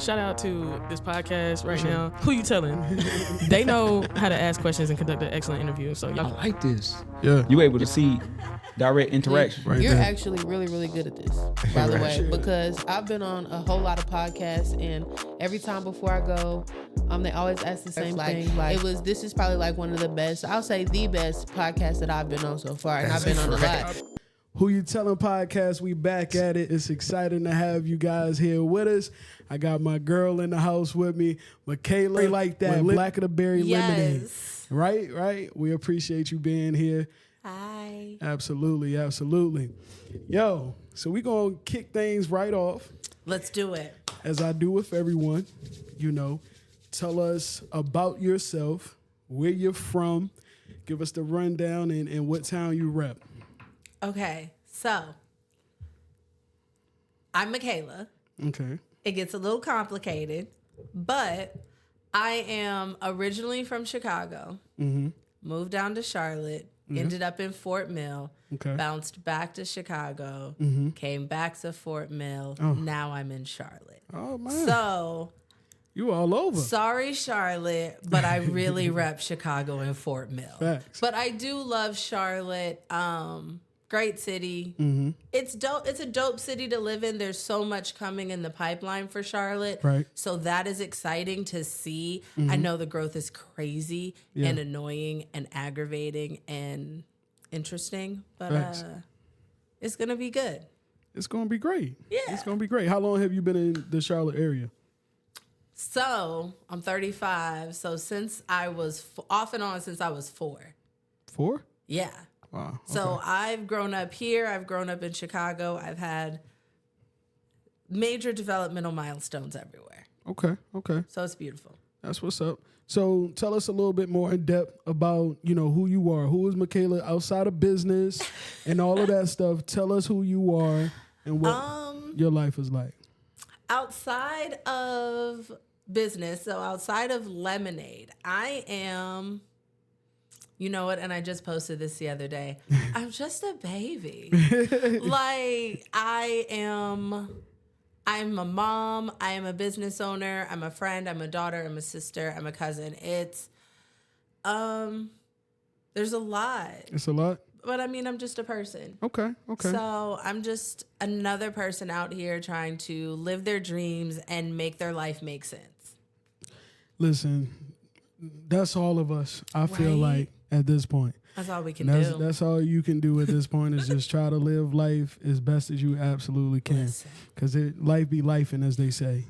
shout out to this podcast right now. Who you telling? They know how to ask questions and conduct an excellent interview. So I y'all, like this. Yeah. You able to see direct interaction. Right You're there. actually really, really good at this, by the way, because I've been on a whole lot of podcasts, and every time before I go, they always ask the same thing. Like, this is probably like one of the best, I'll say the best podcast that I've been on so far, and I've been on a lot. Who You Telling podcast, we back at it. It's exciting to have you guys here with us. I got my girl in the house with me, Michaela, like that, Black of the Berry Lemonade. Right? We appreciate you being here. Hi. Absolutely. Yo, so we gonna kick things right off. Let's do it. As I do with everyone, tell us about yourself, where you're from, give us the rundown and what town you rep. Okay, so I'm Michaela. Okay. It gets a little complicated, but I am originally from Chicago, moved down to Charlotte, ended up in Fort Mill, bounced back to Chicago, came back to Fort Mill. Now I'm in Charlotte. Oh, man. So You all over. sorry, Charlotte, but I really rep Chicago and Fort Mill. Facts. But I do love Charlotte. Great city. It's dope. It's a dope city to live in. There's so much coming in the pipeline for Charlotte. Right. So that is exciting to see. I know the growth is crazy and annoying and aggravating and interesting, but it's going to be good. It's going to be great. Yeah. It's going to be great. How long have you been in the Charlotte area? So I'm 35. So since I was off and on since I was 4. 4? Yeah. Wow. Okay. So I've grown up here. I've grown up in Chicago. I've had major developmental milestones everywhere. Okay. So it's beautiful. That's what's up. So tell us a little bit more in depth about, who you are. Who is Michaela outside of business and all of that stuff? Tell us who you are and what your life is like. Outside of business, so outside of Lemonade, I am... You know what? And I just posted this the other day. I'm just a baby. I'm a mom. I am a business owner. I'm a friend. I'm a daughter. I'm a sister. I'm a cousin. It's, there's a lot. It's a lot? But I'm just a person. Okay. So I'm just another person out here trying to live their dreams and make their life make sense. Listen, that's all of us, I feel like, at this point. That's all we can do. That's all you can do at this point is just try to live life as best as you absolutely can. Because life be lifing, as they say.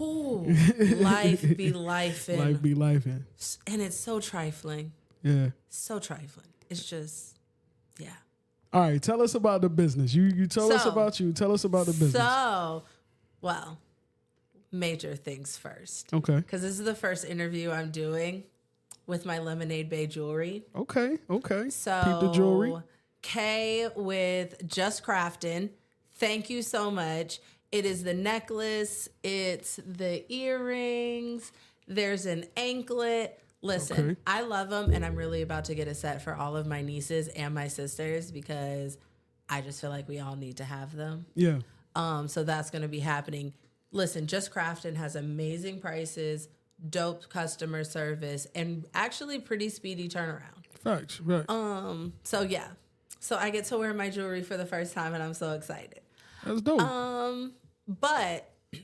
Ooh, life be lifing. Life be lifing. And it's so trifling. Yeah. So trifling. It's just, yeah. All right, tell us about the business. You told us about you. Tell us about the business. Well, major things first. Okay. Because this is the first interview I'm doing with my Lemonade Bay jewelry. Okay. So, keep the jewelry. Kay with Just Craftin'. Thank you so much. It is the necklace. It's the earrings. There's an anklet. Listen, I love them, and I'm really about to get a set for all of my nieces and my sisters because I just feel like we all need to have them. Yeah. So that's going to be happening. Listen, Just Craftin' has amazing prices, dope customer service, and actually pretty speedy turnaround. Facts, right. So yeah. So I get to wear my jewelry for the first time and I'm so excited. That's dope.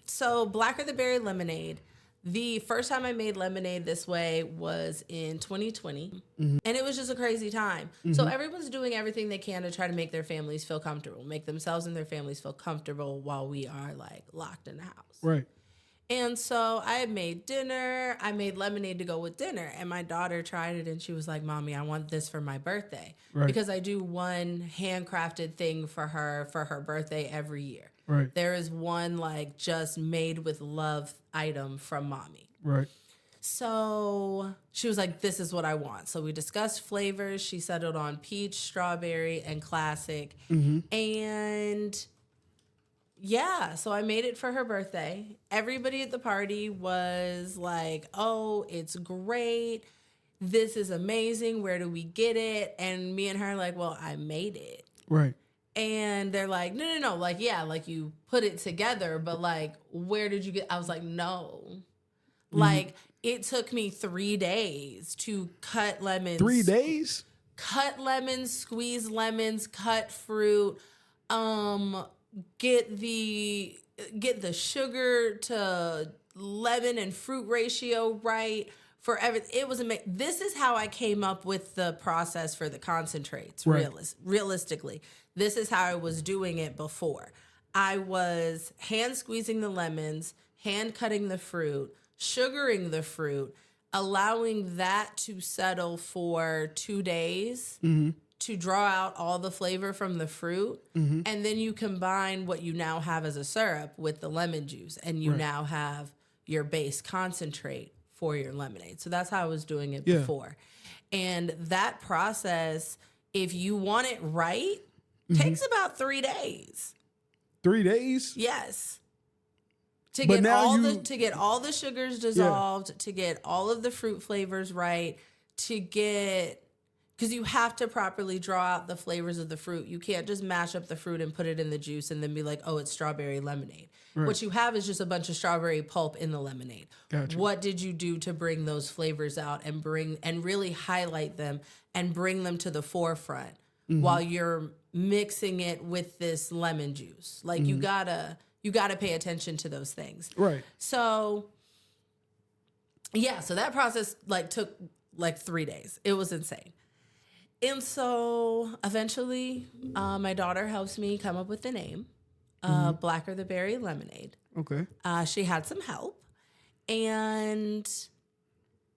So Blacker the Berry Lemonade. The first time I made lemonade this way was in 2020. And it was just a crazy time. So everyone's doing everything they can to try to make their families feel comfortable, make themselves and their families feel comfortable while we are like locked in the house. Right. And so I had made dinner. I made lemonade to go with dinner. And my daughter tried it and she was like, Mommy, I want this for my birthday. Right. Because I do one handcrafted thing for her birthday every year. Right. There is one like just made with love item from Mommy. Right. So she was like, this is what I want. So we discussed flavors. She settled on peach, strawberry, and classic. And yeah, so I made it for her birthday. Everybody at the party was like, oh, it's great. This is amazing. Where do we get it? And me and her like, well, I made it. Right. And they're like, no. Like, yeah, like you put it together, but like, where did you get? I was like, no. Like, it took me 3 days to cut lemons. 3 days? Cut lemons, squeeze lemons, cut fruit, get the sugar to lemon and fruit ratio right for everything. It was amazing. This is how I came up with the process for the concentrates. Right. Realistically, this is how I was doing it before. I was hand squeezing the lemons, hand cutting the fruit, sugaring the fruit, allowing that to settle for 2 days to draw out all the flavor from the fruit. And then you combine what you now have as a syrup with the lemon juice, and you now have your base concentrate for your lemonade. So that's how I was doing it before. And that process, if you want it right, takes about 3 days. 3 days? Yes. To get all the sugars dissolved, to get all of the fruit flavors right, because you have to properly draw out the flavors of the fruit. You can't just mash up the fruit and put it in the juice and then be like, oh, it's strawberry lemonade. Right. What you have is just a bunch of strawberry pulp in the lemonade. Gotcha. What did you do to bring those flavors out and really highlight them and bring them to the forefront while you're mixing it with this lemon juice? Like, you gotta pay attention to those things. Right. So, yeah, so that process took 3 days. It was insane. And so eventually my daughter helps me come up with the name, Blacker the Berry Lemonade. Okay. She had some help, and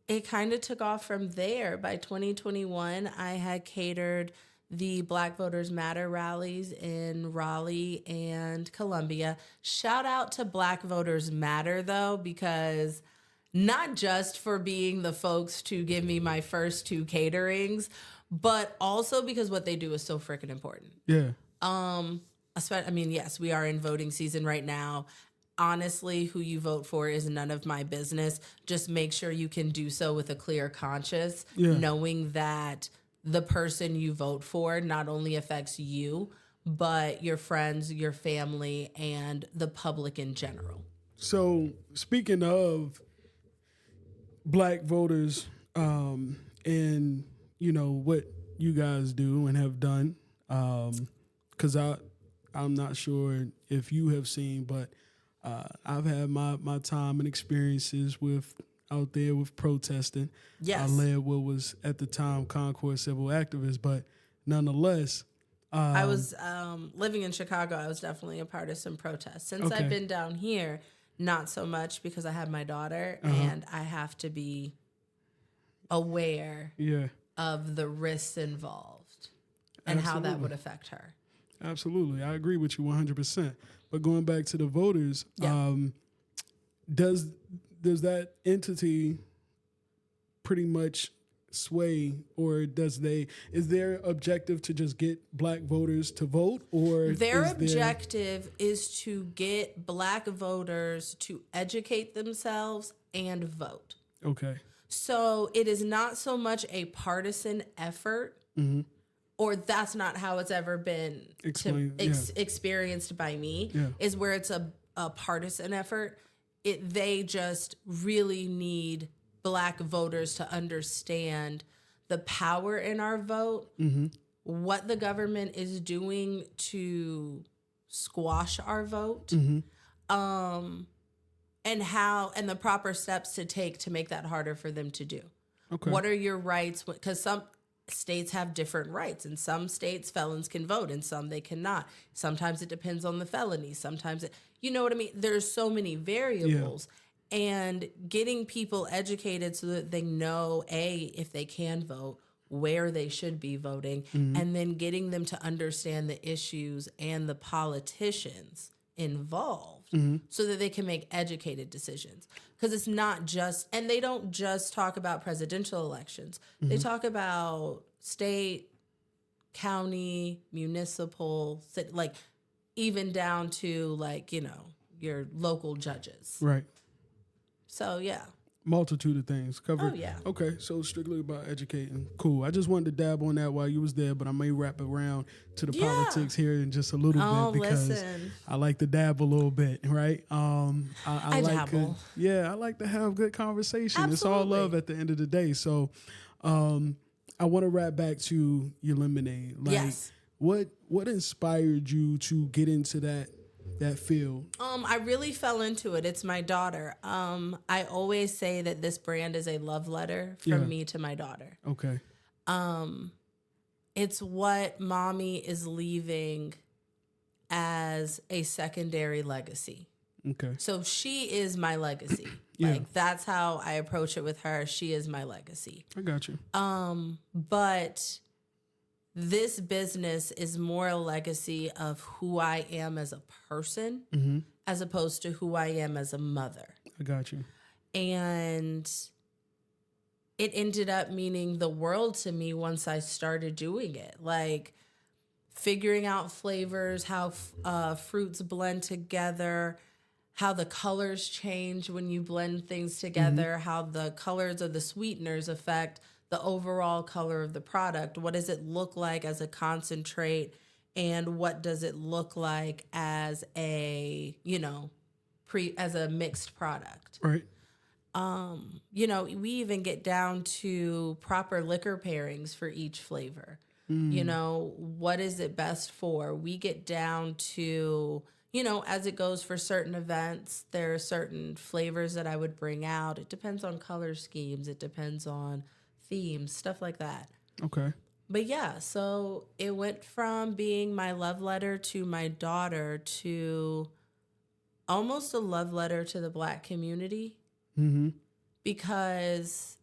it kind of took off from there. By 2021, I had catered the Black Voters Matter rallies in Raleigh and Columbia. Shout out to Black Voters Matter, though, because not just for being the folks to give me my first 2 caterings, but also because what they do is so freaking important. Yeah. Yes, we are in voting season right now. Honestly, who you vote for is none of my business. Just make sure you can do so with a clear conscience, knowing that the person you vote for not only affects you, but your friends, your family, and the public in general. So, speaking of Black voters, and what you guys do and have done, because I'm not sure if you have seen, but I've had my time and experiences out there with protesting. Yes. I led what was at the time Concord Civil Activists, but nonetheless, I was living in Chicago. I was definitely a part of some protests. Since I've been down here, not so much, because I have my daughter and I have to be aware of the risks involved and how that would affect her. Absolutely. I agree with you 100%. But going back to the voters, does that entity pretty much sway, or is their objective to just get Black voters to vote, or their objective is to get Black voters to educate themselves and vote? Okay. So it is not so much a partisan effort, or that's not how it's ever been experienced by me, is where it's a partisan effort. They just really need Black voters to understand the power in our vote, what the government is doing to squash our vote, and the proper steps to take to make that harder for them to do. Okay. What are your rights? Because some states have different rights. In some states, felons can vote. In some, they cannot. Sometimes it depends on the felony. Sometimes you know what I mean? There's so many variables. Yeah. And getting people educated so that they know, if they can vote, where they should be voting, and then getting them to understand the issues and the politicians involved so that they can make educated decisions. Because it's not just, and they don't just talk about presidential elections. They talk about state, county, municipal, even down to your local judges. Right. So, yeah. Multitude of things covered. Oh, yeah. Okay, so strictly about educating. Cool. I just wanted to dab on that while you was there, but I may wrap around to the politics here in just a little bit because listen. I like to dab a little bit, right? I like dabble. I like to have good conversation. Absolutely. It's all love at the end of the day. So, I want to wrap back to your lemonade. Like, Yes. what inspired you to get into that field? I really fell into it. It's my daughter. I always say that this brand is a love letter from me to my daughter. Okay. It's what mommy is leaving as a secondary legacy. Okay. So she is my legacy. Yeah. Like that's how I approach it with her. She is my legacy. I got you. But this business is more a legacy of who I am as a person as opposed to who I am as a mother. I got you. And it ended up meaning the world to me once I started doing it. Like figuring out flavors, how fruits blend together, how the colors change when you blend things together, how the colors of the sweeteners affect the overall color of the product. What does it look like as a concentrate? And what does it look like as a, as a mixed product? Right. We even get down to proper liquor pairings for each flavor. What is it best for? We get down to, as it goes for certain events, there are certain flavors that I would bring out. It depends on color schemes. It depends on themes, stuff like that. Okay. But yeah, so it went from being my love letter to my daughter to almost a love letter to the Black community. Because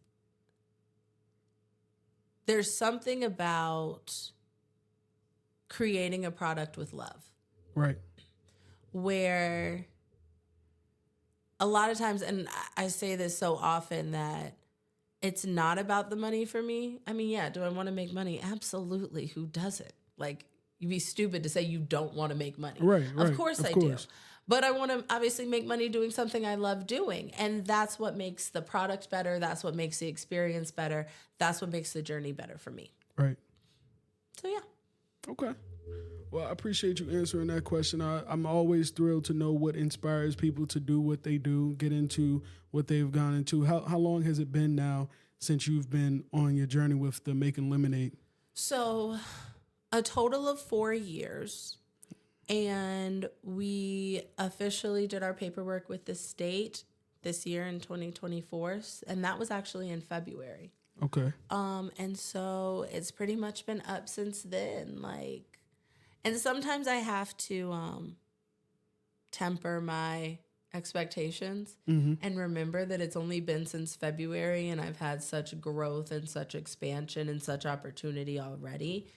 there's something about creating a product with love. Right. Where a lot of times, and I say this so often, that it's not about the money for me. I mean, yeah, do I want to make money? Absolutely. Who doesn't? Like, you'd be stupid to say you don't want to make money. Right. Of course I do. But I want to obviously make money doing something I love doing. And that's what makes the product better. That's what makes the experience better. That's what makes the journey better for me. Right. So, yeah. Okay. Well, I appreciate you answering that question. I'm always thrilled to know what inspires people to do what they do, get into what they've gone into. How long has it been now since you've been on your journey with the Making Lemonade? So, a total of 4 years. And we officially did our paperwork with the state this year in 2024. And that was actually in February. Okay. And so it's pretty much been up since then. And sometimes I have to temper my expectations and remember that it's only been since February and I've had such growth and such expansion and such opportunity already.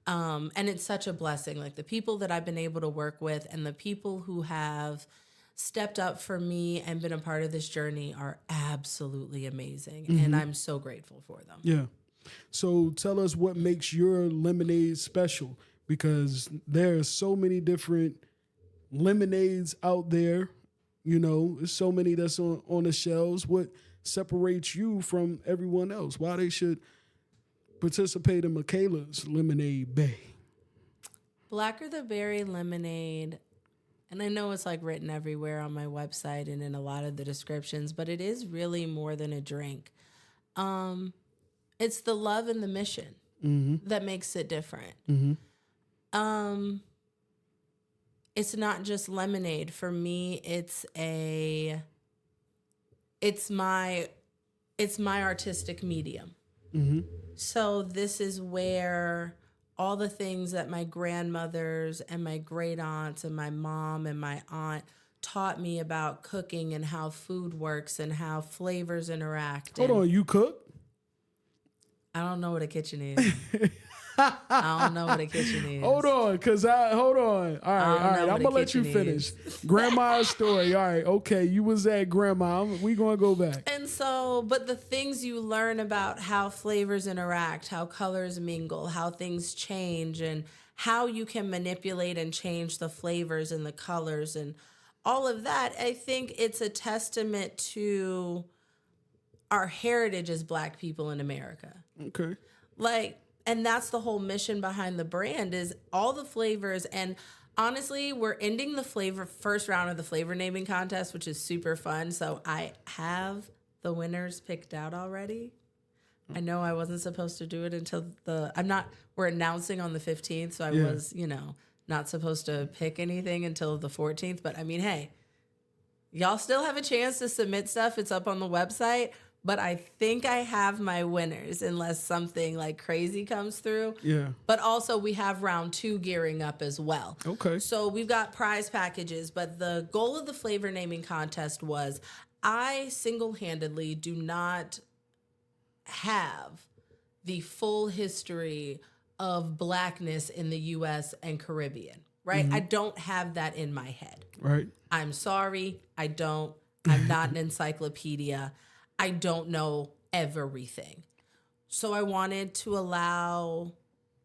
And it's such a blessing. Like the people that I've been able to work with and the people who have stepped up for me and been a part of this journey are absolutely amazing. And I'm so grateful for them. Yeah. So tell us what makes your lemonade special, because there are so many different lemonades out there. There's so many that's on the shelves. What separates you from everyone else? Why they should participate in Michaela's Lemonade Bay? Blacker the Berry Lemonade, and I know it's written everywhere on my website and in a lot of the descriptions, but it is really more than a drink. It's the love and the mission that makes it different. It's not just lemonade. For me, it's my artistic medium. So this is where all the things that my grandmothers and my great aunts and my mom and my aunt taught me about cooking and how food works and how flavors interact. Hold on, you cook? I don't know what a kitchen is. I don't know what a kitchen is. Hold on. All right. I'm gonna let you finish. Grandma's story. All right. Okay. You was at grandma. We gonna go back. And so, but the things you learn about how flavors interact, how colors mingle, how things change, and how you can manipulate and change the flavors and the colors and all of that, I think it's a testament to our heritage as Black people in America. Okay. Like, and that's the whole mission behind the brand is all the flavors. And honestly, we're ending the first round of the flavor naming contest, which is super fun. So I have the winners picked out already. I know I wasn't supposed to do it until we're announcing on the 15th. So I was, not supposed to pick anything until the 14th. But I mean, hey, y'all still have a chance to submit stuff. It's up on the website. But I think I have my winners unless something like crazy comes through. Yeah. But also we have round 2 gearing up as well. Okay. So we've got prize packages. But the goal of the flavor naming contest was I single-handedly do not have the full history of Blackness in the U.S. and Caribbean, right? I don't have that in my head. Right. I'm sorry. I don't. I'm not an encyclopedia. I don't know everything. So I wanted to allow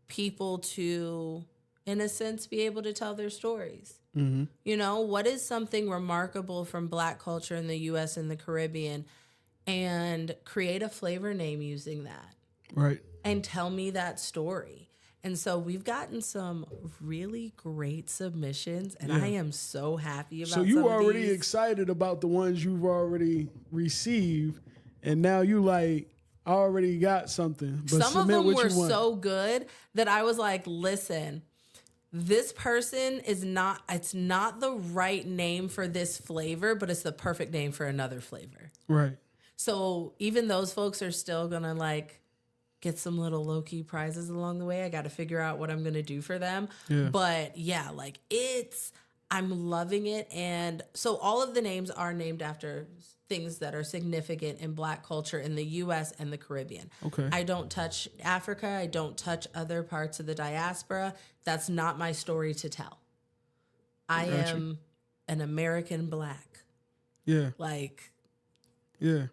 people to, in a sense, be able to tell their stories. What is something remarkable from Black culture in the U.S. and the Caribbean, and create a flavor name using that. Right. And tell me that story. And so we've gotten some really great submissions, and I am so happy about. So you some already of these. excited about the ones you've already received, and now you like, I already got something. But some of submit them what were you want. so good that I was like, listen, this person is not, it's not the right name for this flavor, but it's the perfect name for another flavor. Right. So even those folks are still going to like get some little low-key prizes along the way. I got to figure out what I'm going to do for them. Yeah. But yeah, like I'm loving it. And so all of the names are named after things that are significant in Black culture in the U.S. and the Caribbean. Okay. I don't touch Africa. I don't touch other parts of the diaspora. That's not my story to tell. I Gotcha. am an American Black. Yeah. Like, Yeah.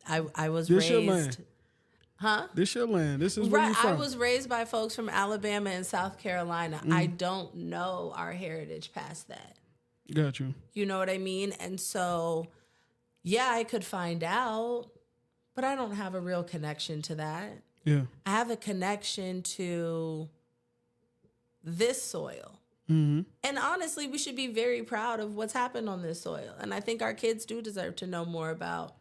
I was This your raised... land. Huh? This your land. This is where Right. you from. I was raised by folks from Alabama and South Carolina. I don't know our heritage past that. Got you. You know what I mean? And so, yeah, I could find out, but I don't have a real connection to that. Yeah. I have a connection to this soil. Mm-hmm. And honestly, we should be very proud of what's happened on this soil. And I think our kids do deserve to know more about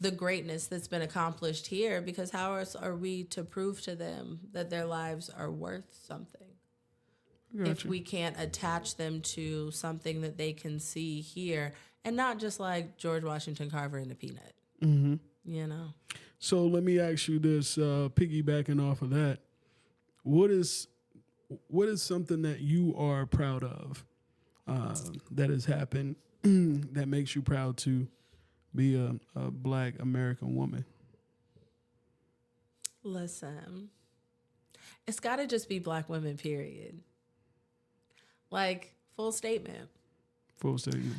the greatness that's been accomplished here, because how else are we to prove to them that their lives are worth something if we can't attach them to something that they can see here and not just like George Washington Carver and a peanut, you know? So let me ask you this, piggybacking off of that, what is something that you are proud of that has happened that makes you proud to be a Black American woman? Listen, it's got to just be Black women, period. Like, full statement. Full statement.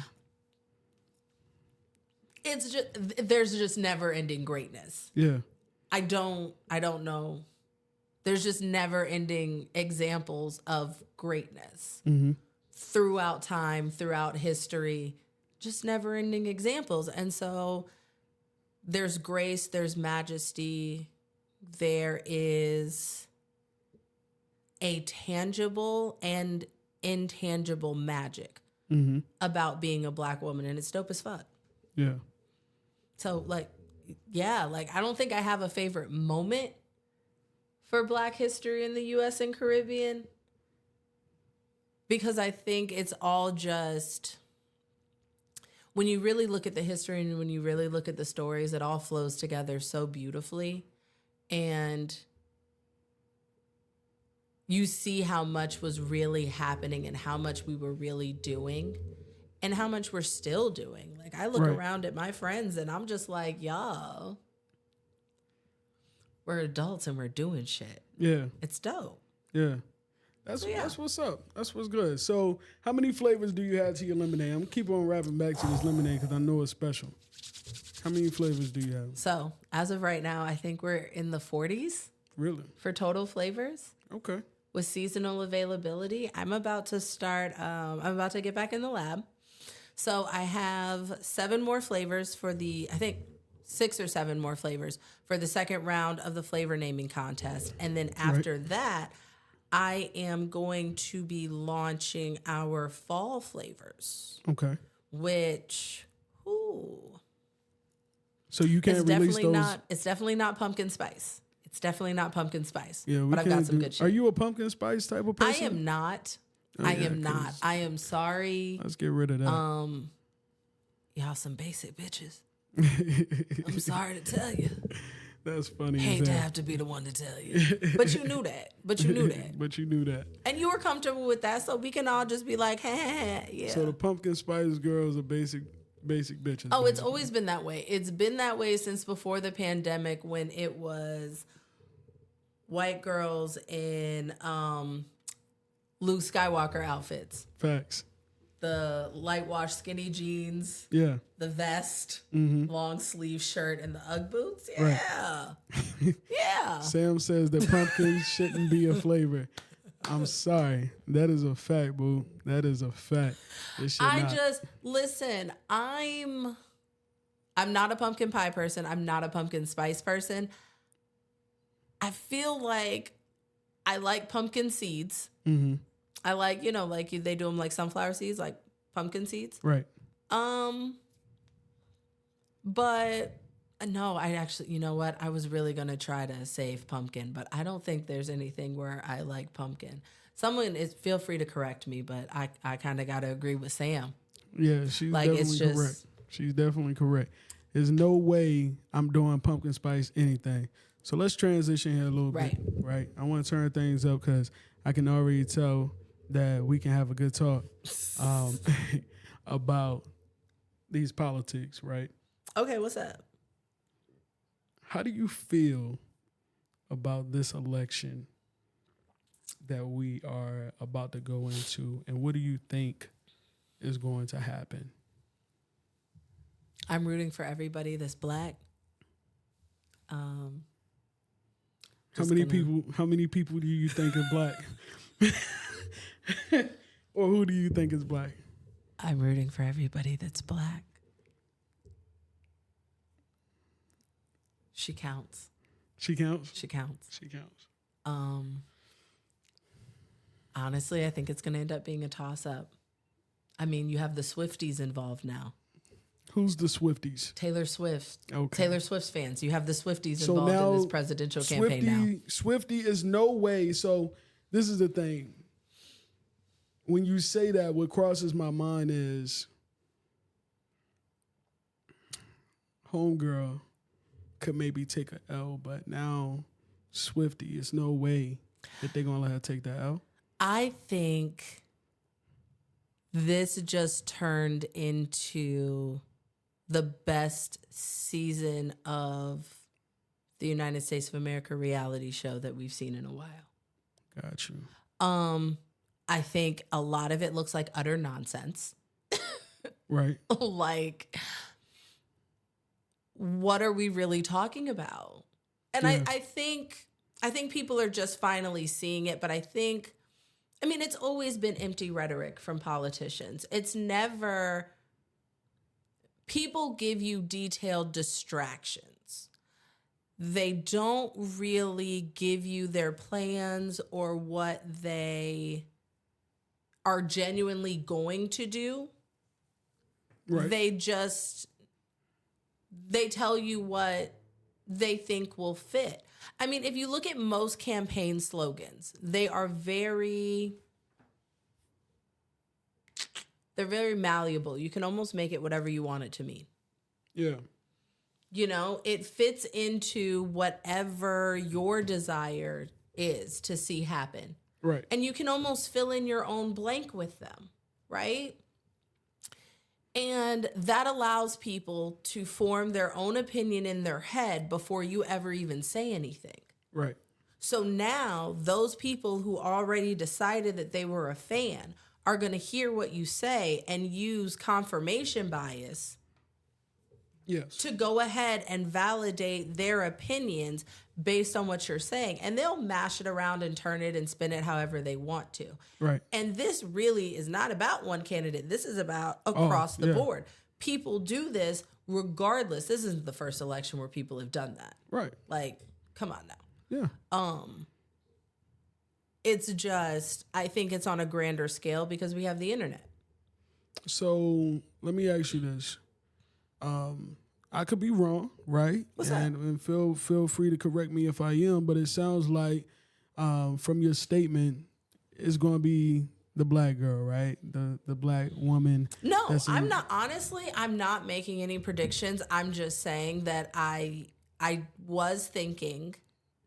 It's just, there's just never ending greatness. Yeah. I don't know. There's just never ending examples of greatness throughout time, throughout history, just never ending examples. And so there's grace, there's majesty, there is a tangible and intangible magic about being a Black woman, and it's dope as fuck. Yeah. So like, yeah, like I don't think I have a favorite moment for Black history in the U.S. and Caribbean, because I think it's all just, when you really look at the history and when you really look at the stories, it all flows together so beautifully. And you see how much was really happening and how much we were really doing and how much we're still doing. Like, I look around at my friends and I'm just like, y'all, we're adults and we're doing shit. Yeah. It's dope. Yeah. That's what's up. That's what's good. So how many flavors do you have to your lemonade? I'm keep on wrapping back to this lemonade because I know it's special. How many flavors do you have? So as of right now, I think we're in the 40s. Really? For total flavors. Okay. With seasonal availability. I'm about to start, I'm about to get back in the lab. So I have 7 more flavors for the, I think 6 or 7 more flavors for the second round of the flavor naming contest. And then after that, I am going to be launching our fall flavors. Okay. Which, so you can't release those. It's definitely not pumpkin spice. It's definitely not pumpkin spice. Yeah, but I've got some good shit. Are you a pumpkin spice type of person? I am not. I am not. I am sorry. Let's get rid of that. Y'all some basic bitches. I'm sorry to tell you. That's funny. Hate to have to be the one to tell you. But you knew that. But you knew that. And you were comfortable with that, so we can all just be like, hey, yeah. So the pumpkin spice girls are basic bitches. Oh, it's always been that way. It's been that way since before the pandemic, when it was white girls in Luke Skywalker outfits. Facts. The light wash skinny jeans. Yeah. The vest, long sleeve shirt, and the Ugg boots. Yeah. Right. Yeah. Sam says that pumpkin shouldn't be a flavor. I'm sorry. That is a fact, boo. That is a fact. Listen, I'm not a pumpkin pie person. I'm not a pumpkin spice person. I feel like I like pumpkin seeds. Mm-hmm. I like, they do them like sunflower seeds, like pumpkin seeds. Right. But no, I actually, you know what? I was really going to try to save pumpkin, but I don't think there's anything where I like pumpkin. Feel free to correct me, but I kind of got to agree with Sam. Yeah, she's definitely correct. She's definitely correct. There's no way I'm doing pumpkin spice anything. So let's transition here a little bit, right? I want to turn things up because I can already tell that we can have a good talk about these politics, right? Okay, what's up? How do you feel about this election that we are about to go into, and what do you think is going to happen? I'm rooting for everybody that's black. How many people do you think are black? Or who do you think is black? I'm rooting for everybody that's black. She counts. She counts? She counts. She counts. Honestly, I think it's going to end up being a toss-up. I mean, you have the Swifties involved now. Who's the Swifties? Taylor Swift. Okay. Taylor Swift's fans. You have the Swifties involved in this presidential campaign now. Swiftie is no way. So this is the thing. When you say that, what crosses my mind is homegirl could maybe take an L, but now Swiftie, it's no way that they're going to let her take that L. I think this just turned into the best season of the United States of America reality show that we've seen in a while. Got you. I think a lot of it looks like utter nonsense. Right. Like, what are we really talking about? And yeah. I think people are just finally seeing it, but it's always been empty rhetoric from politicians. It's never, people give you detailed distractions. They don't really give you their plans or what they are genuinely going to do. Right. They tell you what they think will fit. I mean, if you look at most campaign slogans, they're very malleable. You can almost make it whatever you want it to mean. Yeah. It fits into whatever your desire is to see happen. Right. And you can almost fill in your own blank with them, right? And that allows people to form their own opinion in their head before you ever even say anything. Right. So now those people who already decided that they were a fan are going to hear what you say and use confirmation bias to go ahead and validate their opinions based on what you're saying. And they'll mash it around and turn it and spin it however they want to. Right. And this really is not about one candidate. This is about across the board. People do this regardless, this isn't the first election where people have done that. Right. Like, come on now. Yeah. It's just, I think it's on a grander scale because we have the internet. So let me ask you this. I could be wrong, right? And feel free to correct me if I am, but it sounds like from your statement, it's going to be the black girl, right? The black woman. No, I'm not. Honestly, I'm not making any predictions. I'm just saying that I was thinking.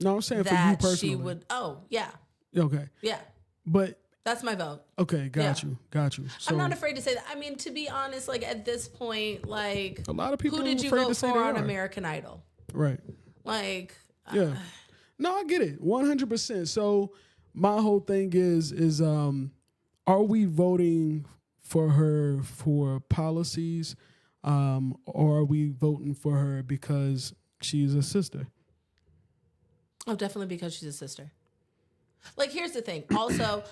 No, I'm saying for you that personally. she would. Oh, yeah. Okay. Yeah. But that's my vote. Okay, got you. So, I'm not afraid to say that. I mean, to be honest, like at this point, like a lot of people who did you vote for on American Idol? Right. Like, yeah. No, I get it. 100%. So my whole thing is are we voting for her for policies, or are we voting for her because she's a sister? Oh, definitely because she's a sister. Like, here's the thing. Also,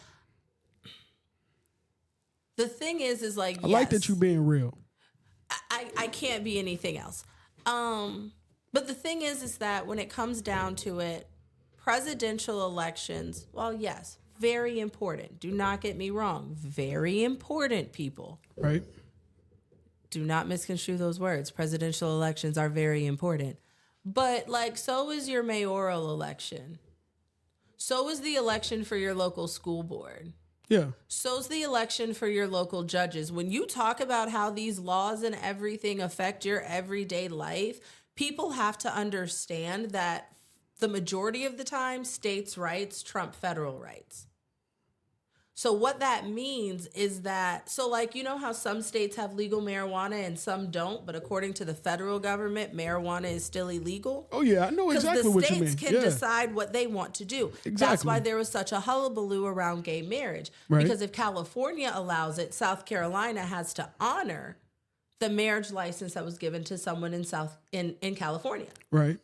the thing is like, I like that you being real. I can't be anything else. But the thing is that when it comes down to it, presidential elections, well, yes, very important. Do not get me wrong. Very important, people. Right. Do not misconstrue those words. Presidential elections are very important. But, like, so is your mayoral election. So is the election for your local school board. Yeah. So's the election for your local judges. When you talk about how these laws and everything affect your everyday life, people have to understand that the majority of the time, states' rights trump federal rights. So what that means is that, so like, you know how some states have legal marijuana and some don't, but according to the federal government, marijuana is still illegal? Oh, yeah, I know exactly what you mean. Because the states can decide what they want to do. Exactly. That's why there was such a hullabaloo around gay marriage. Right. Because if California allows it, South Carolina has to honor the marriage license that was given to someone in California. Right.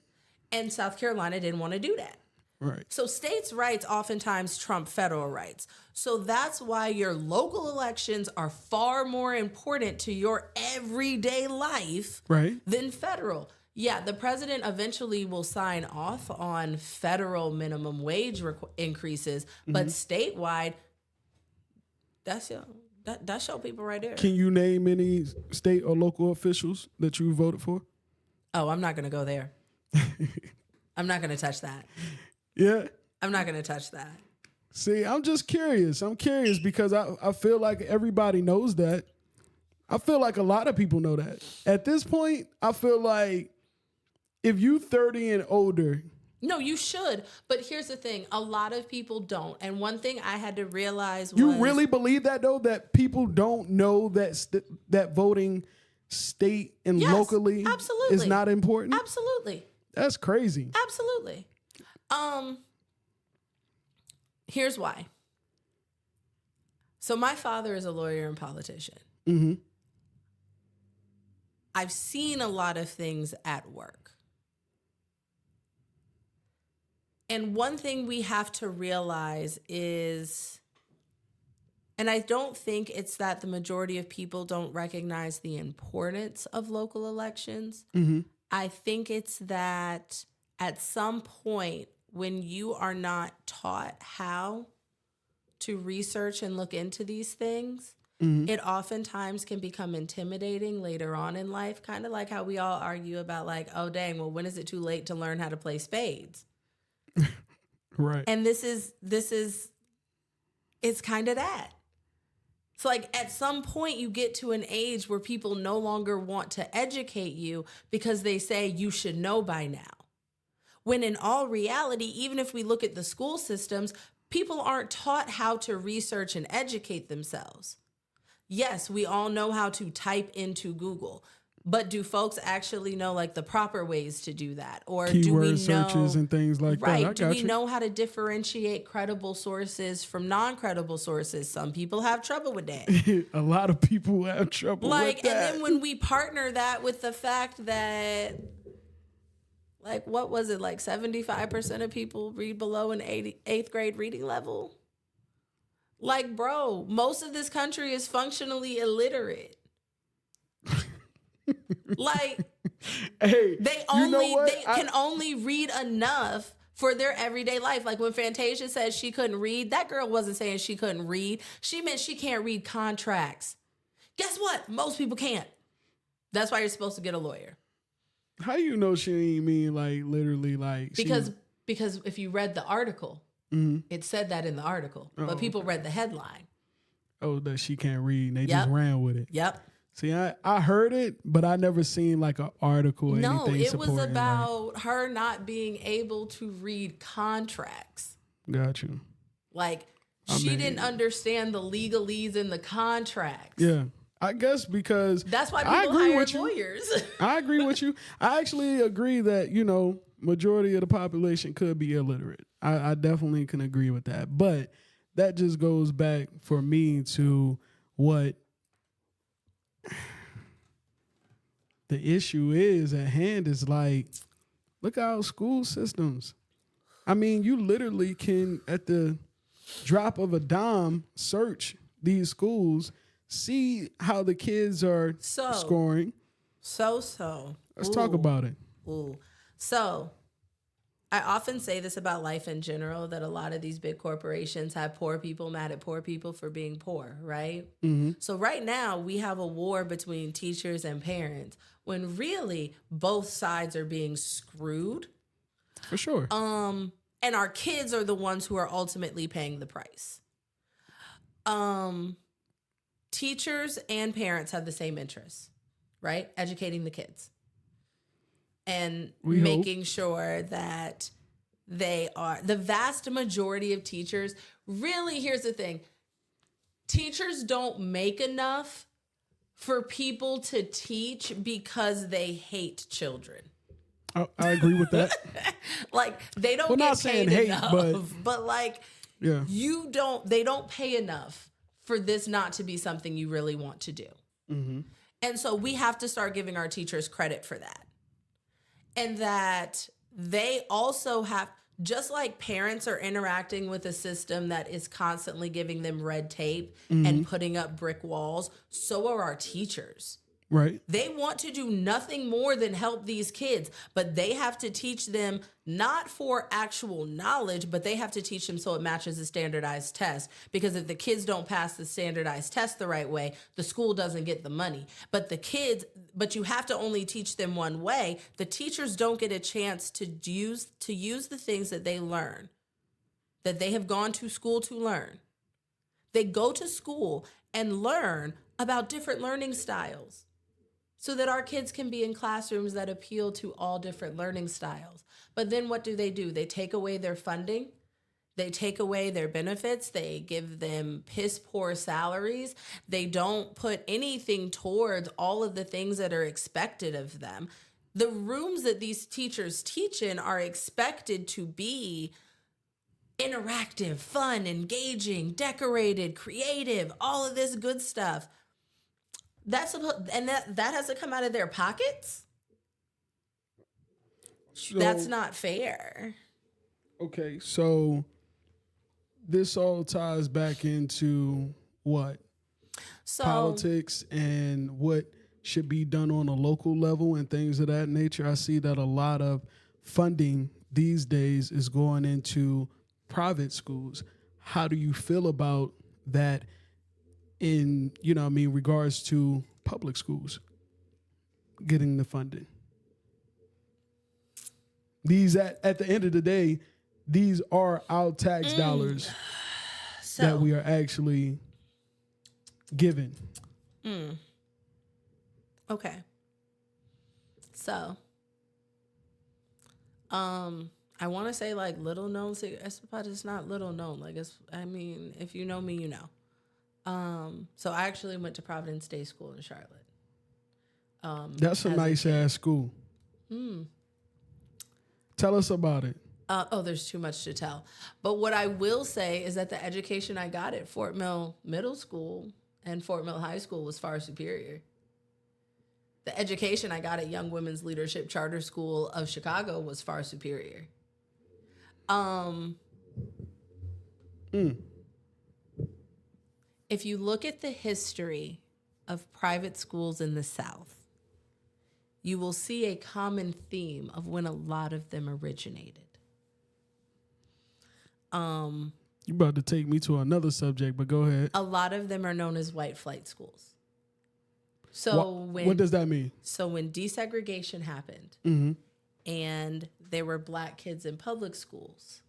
And South Carolina didn't want to do that. Right. So states' rights oftentimes trump federal rights. So that's why your local elections are far more important to your everyday life than federal. Yeah, the president eventually will sign off on federal minimum wage increases, but statewide, that's your people right there. Can you name any state or local officials that you voted for? Oh, I'm not going to go there. I'm not going to touch that. Yeah. I'm not going to touch that. See, I'm just curious. I'm curious because I feel like everybody knows that. I feel like a lot of people know that. At this point, I feel like if you 30 and older. No, you should. But here's the thing. A lot of people don't. And one thing I had to realize was. You really believe that, though, that people don't know that that voting state and locally is not important? Absolutely. That's crazy. Absolutely. Here's why. So my father is a lawyer and politician. Mm-hmm. I've seen a lot of things at work. And one thing we have to realize is, and I don't think it's that the majority of people don't recognize the importance of local elections. Mm-hmm. I think it's that at some point, when you are not taught how to research and look into these things, it oftentimes can become intimidating later on in life, kind of like how we all argue about like, oh, dang, well, when is it too late to learn how to play spades? Right. And this is it's kind of that. So like at some point you get to an age where people no longer want to educate you because they say you should know by now. When in all reality, even if we look at the school systems, people aren't taught how to research and educate themselves. Yes, we all know how to type into Google, but do folks actually know like the proper ways to do that? Or keyword do we know searches and things like that? Right. Do we know how to differentiate credible sources from non-credible sources? Some people have trouble with that. A lot of people have trouble with that. And then when we partner that with the fact that, like, what was it? Like 75% of people read below an eighth grade reading level. Like, bro, most of this country is functionally illiterate. Like, Hey, they you know what? can only read enough for their everyday life. Like when Fantasia said she couldn't read, that girl wasn't saying she couldn't read. She meant she can't read contracts. Guess what? Most people can't. That's why you're supposed to get a lawyer. How you know she ain't mean like literally like Because if you read the article, it said that in the article, but people read the headline. Oh, that she can't read. And they just ran with it. Yep. See, I heard it, but I never seen like an article or anything. No, it supporting, was about her not being able to read contracts. Got you. Like she didn't understand the legalese in the contracts. Yeah. I guess because that's why people hire lawyers. I agree with you. I actually agree that, majority of the population could be illiterate. I definitely can agree with that. But that just goes back for me to what the issue is at hand is like, look at our school systems. I mean, you literally can, at the drop of a dime, search these schools, see how the kids are scoring. Let's talk about it. So I often say this about life in general, that a lot of these big corporations have poor people mad at poor people for being poor, right? Mm-hmm. So right now we have a war between teachers and parents when really both sides are being screwed. For sure. And our kids are the ones who are ultimately paying the price. Teachers and parents have the same interests, right? Educating the kids. And making sure that they are, the vast majority of teachers, really, here's the thing. Teachers don't make enough for people to teach because they hate children. I agree with that. Like they don't get paid enough, but like yeah, they don't pay enough for this not to be something you really want to do. Mm-hmm. And so we have to start giving our teachers credit for that. And that they also have, just like parents are interacting with a system that is constantly giving them red tape and putting up brick walls, so are our teachers. Right. They want to do nothing more than help these kids, but they have to teach them not for actual knowledge, but they have to teach them so it matches the standardized test. Because if the kids don't pass the standardized test the right way, the school doesn't get the money. But you have to only teach them one way. The teachers don't get a chance to use the things that they learn, that they have gone to school to learn. They go to school and learn about different learning styles, so that our kids can be in classrooms that appeal to all different learning styles. But then what do? They take away their funding. They take away their benefits. They give them piss poor salaries. They don't put anything towards all of the things that are expected of them. The rooms that these teachers teach in are expected to be interactive, fun, engaging, decorated, creative, all of this good stuff. That has to come out of their pockets. So, that's not fair. Okay, so this all ties back into what? Politics and what should be done on a local level and things of that nature. I see that a lot of funding these days is going into private schools. How do you feel about that in, regards to public schools getting the funding? These at the end of the day, these are our tax dollars that we are actually given. Okay. So, I want to say like little known, but it's not little known. Like if you know me, you know. So I actually went to Providence Day School in Charlotte. That's a nice ass school. Tell us about it. There's too much to tell. But what I will say is that the education I got at Fort Mill Middle School and Fort Mill High School was far superior. The education I got at Young Women's Leadership Charter School of Chicago was far superior. If you look at the history of private schools in the South, you will see a common theme of when a lot of them originated. You about to take me to another subject, but go ahead. A lot of them are known as white flight schools. So what does that mean? So when desegregation happened and there were black kids in public schools,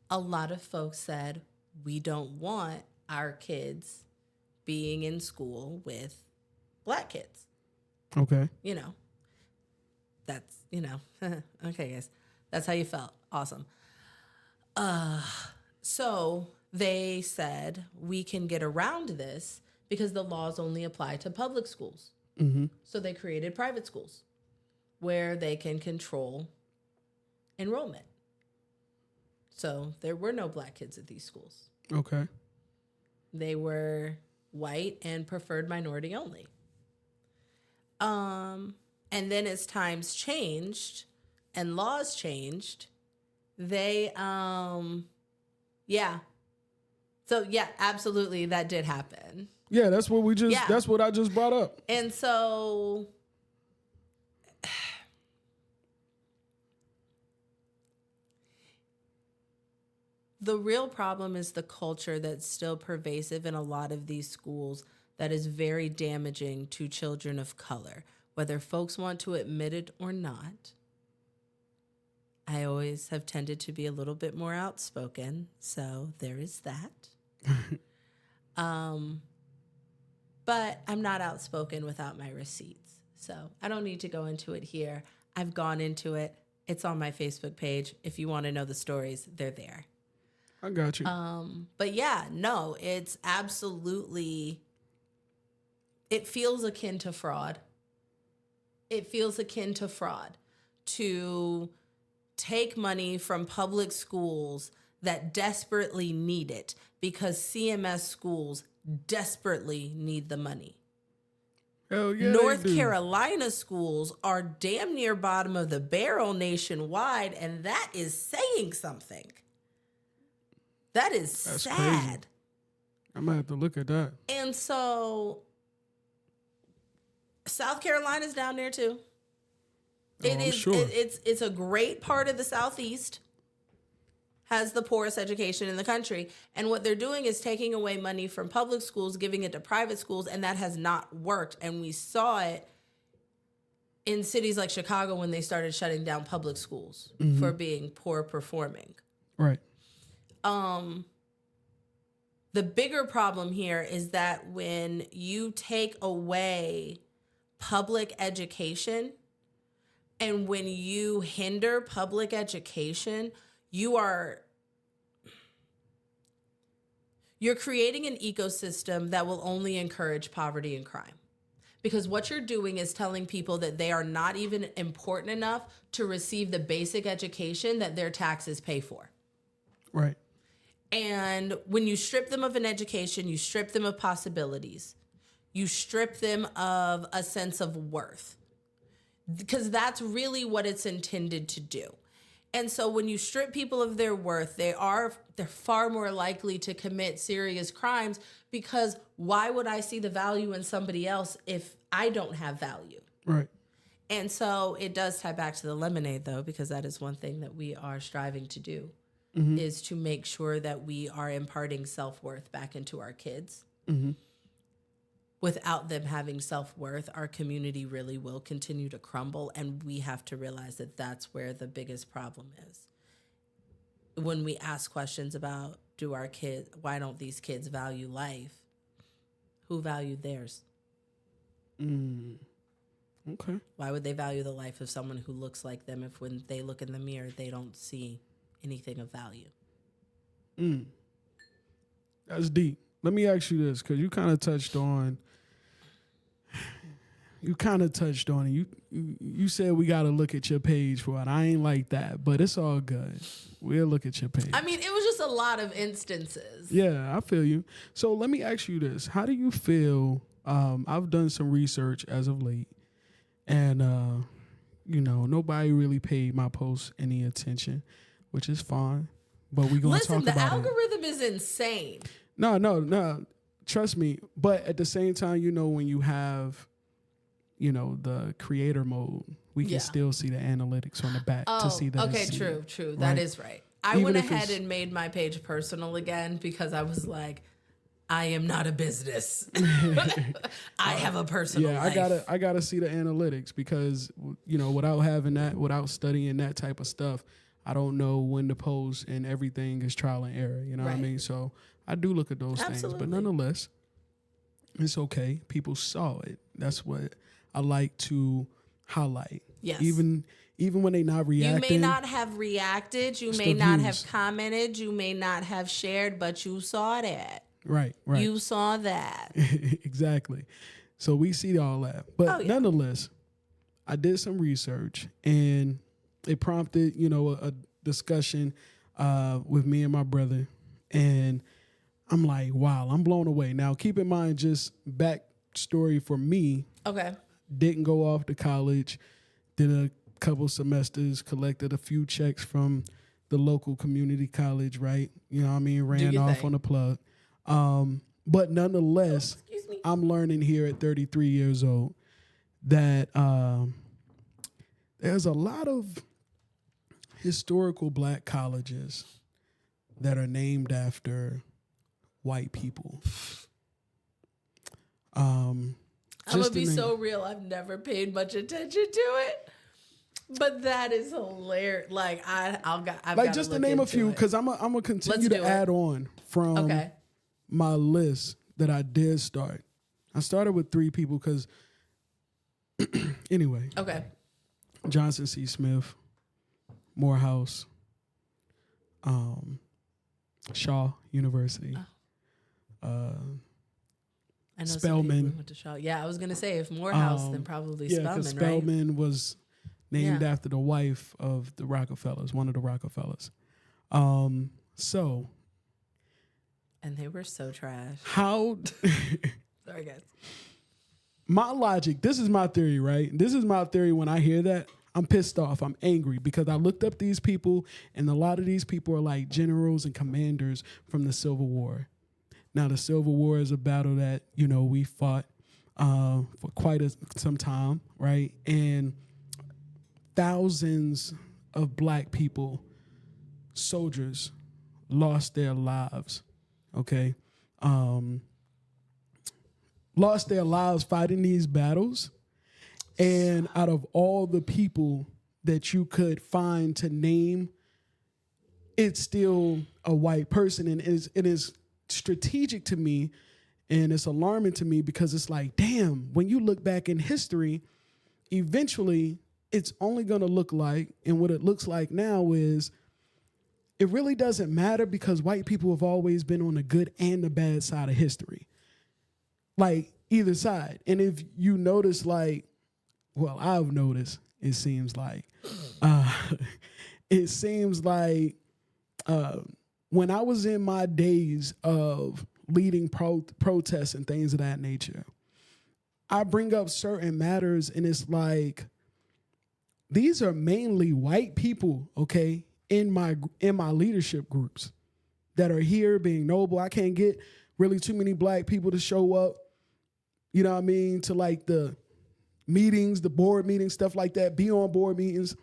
a lot of folks said, we don't want our kids being in school with black kids. Okay. You know, that's, you know, okay, guys, that's how you felt. Awesome. So they said we can get around this because the laws only apply to public schools. So they created private schools where they can control enrollment. So there were no black kids at these schools. Okay. They were white and preferred minority only. And then as times changed and laws changed, they, yeah. So yeah, absolutely, that did happen. Yeah, that's what that's what I just brought up. And so the real problem is the culture that's still pervasive in a lot of these schools that is very damaging to children of color, whether folks want to admit it or not. I always have tended to be a little bit more outspoken, so there is that. But I'm not outspoken without my receipts, so I don't need to go into it here. I've gone into it. It's on my Facebook page. If you want to know the stories, they're there. I got you. But yeah, no, it's absolutely, it feels akin to fraud. It feels akin to fraud to take money from public schools that desperately need it because CMS schools desperately need the money. Hell yeah, North Carolina schools are damn near bottom of the barrel nationwide, and that is saying something. That's sad. Crazy. I'm gonna have to look at that. And so South Carolina's down there too. Sure. It's a great part of the Southeast, has the poorest education in the country. And what they're doing is taking away money from public schools, giving it to private schools, and that has not worked. And we saw it in cities like Chicago when they started shutting down public schools for being poor performing. Right. The bigger problem here is that when you take away public education and when you hinder public education, you're creating an ecosystem that will only encourage poverty and crime. Because what you're doing is telling people that they are not even important enough to receive the basic education that their taxes pay for. Right. And when you strip them of an education, you strip them of possibilities. You strip them of a sense of worth. Because that's really what it's intended to do. And so when you strip people of their worth, they're far more likely to commit serious crimes, because why would I see the value in somebody else if I don't have value? Right. And so it does tie back to the lemonade, though, because that is one thing that we are striving to do, is to make sure that we are imparting self-worth back into our kids. Without them having self-worth, our community really will continue to crumble, and we have to realize that that's where the biggest problem is. When we ask questions about why don't these kids value life? Who valued theirs? Okay. Why would they value the life of someone who looks like them if when they look in the mirror, they don't see anything of value? That's deep. Let me ask you this, because you kind of touched on it. You said we got to look at your page for it. I ain't like that, but it's all good. We'll look at your page. I mean, it was just a lot of instances. Yeah, I feel you. So let me ask you this. How do you feel? I've done some research as of late, and, nobody really paid my post any attention, which is fine, but we're going to talk about it. Listen, the algorithm is insane. No. Trust me. But at the same time, when you have the creator mode, we can still see the analytics on the back to see that. Okay, it's true. right? That is right. I Even went if ahead and made my page personal again because I was like, I am not a business. I have a personal life. I gotta see the analytics because without studying that type of stuff, I don't know when to post, and everything is trial and error. You know what I mean? So I do look at those things, but nonetheless, it's okay. People saw it. That's what I like to highlight. Yes. Even when they not reacting. You may not have reacted. You may not have commented. You may not have shared, but you saw that. Right. You saw that. Exactly. So we see all that. But nonetheless, I did some research, and it prompted, a discussion with me and my brother. And I'm like, wow, I'm blown away. Now, keep in mind, just backstory for me. Okay. Didn't go off to college. Did a couple semesters, collected a few checks from the local community college, right? You know what I mean? Ran off on the plug. But nonetheless, I'm learning here at 33 years old that there's a lot of historical black colleges that are named after white people. I'm gonna be so real. I've never paid much attention to it, but that is hilarious. Like I've got just to name a few, because I'm gonna continue to add on from my list that I did start. I started with 3 people because anyway. Okay. Johnson C. Smith, Morehouse, Shaw University. I know Spelman. Went to Shaw. Yeah, I was gonna say if Morehouse, then probably Spelman, because right? Spelman was named after the wife of the Rockefellers, one of the Rockefellers. So. And they were so trash. How? Sorry, guys. My logic. This is my theory, right? This is my theory. When I hear that, I'm pissed off. I'm angry because I looked up these people, and a lot of these people are like generals and commanders from the Civil War. Now, the Civil War is a battle that, we fought for quite some time, right? And thousands of black people, soldiers, lost their lives, okay? Lost their lives fighting these battles. And out of all the people that you could find to name, it's still a white person. And it is strategic to me, and it's alarming to me because it's like, damn, when you look back in history, eventually it's only going to look like, and what it looks like now is, it really doesn't matter because white people have always been on the good and the bad side of history. Like either side. And if you notice, I've noticed, it seems like when I was in my days of leading protests and things of that nature, I bring up certain matters, and it's like, these are mainly white people, okay, in my leadership groups that are here being noble. I can't get really too many black people to show up, you know what I mean, to like the meetings, the board meetings, stuff like that, be on board meetings.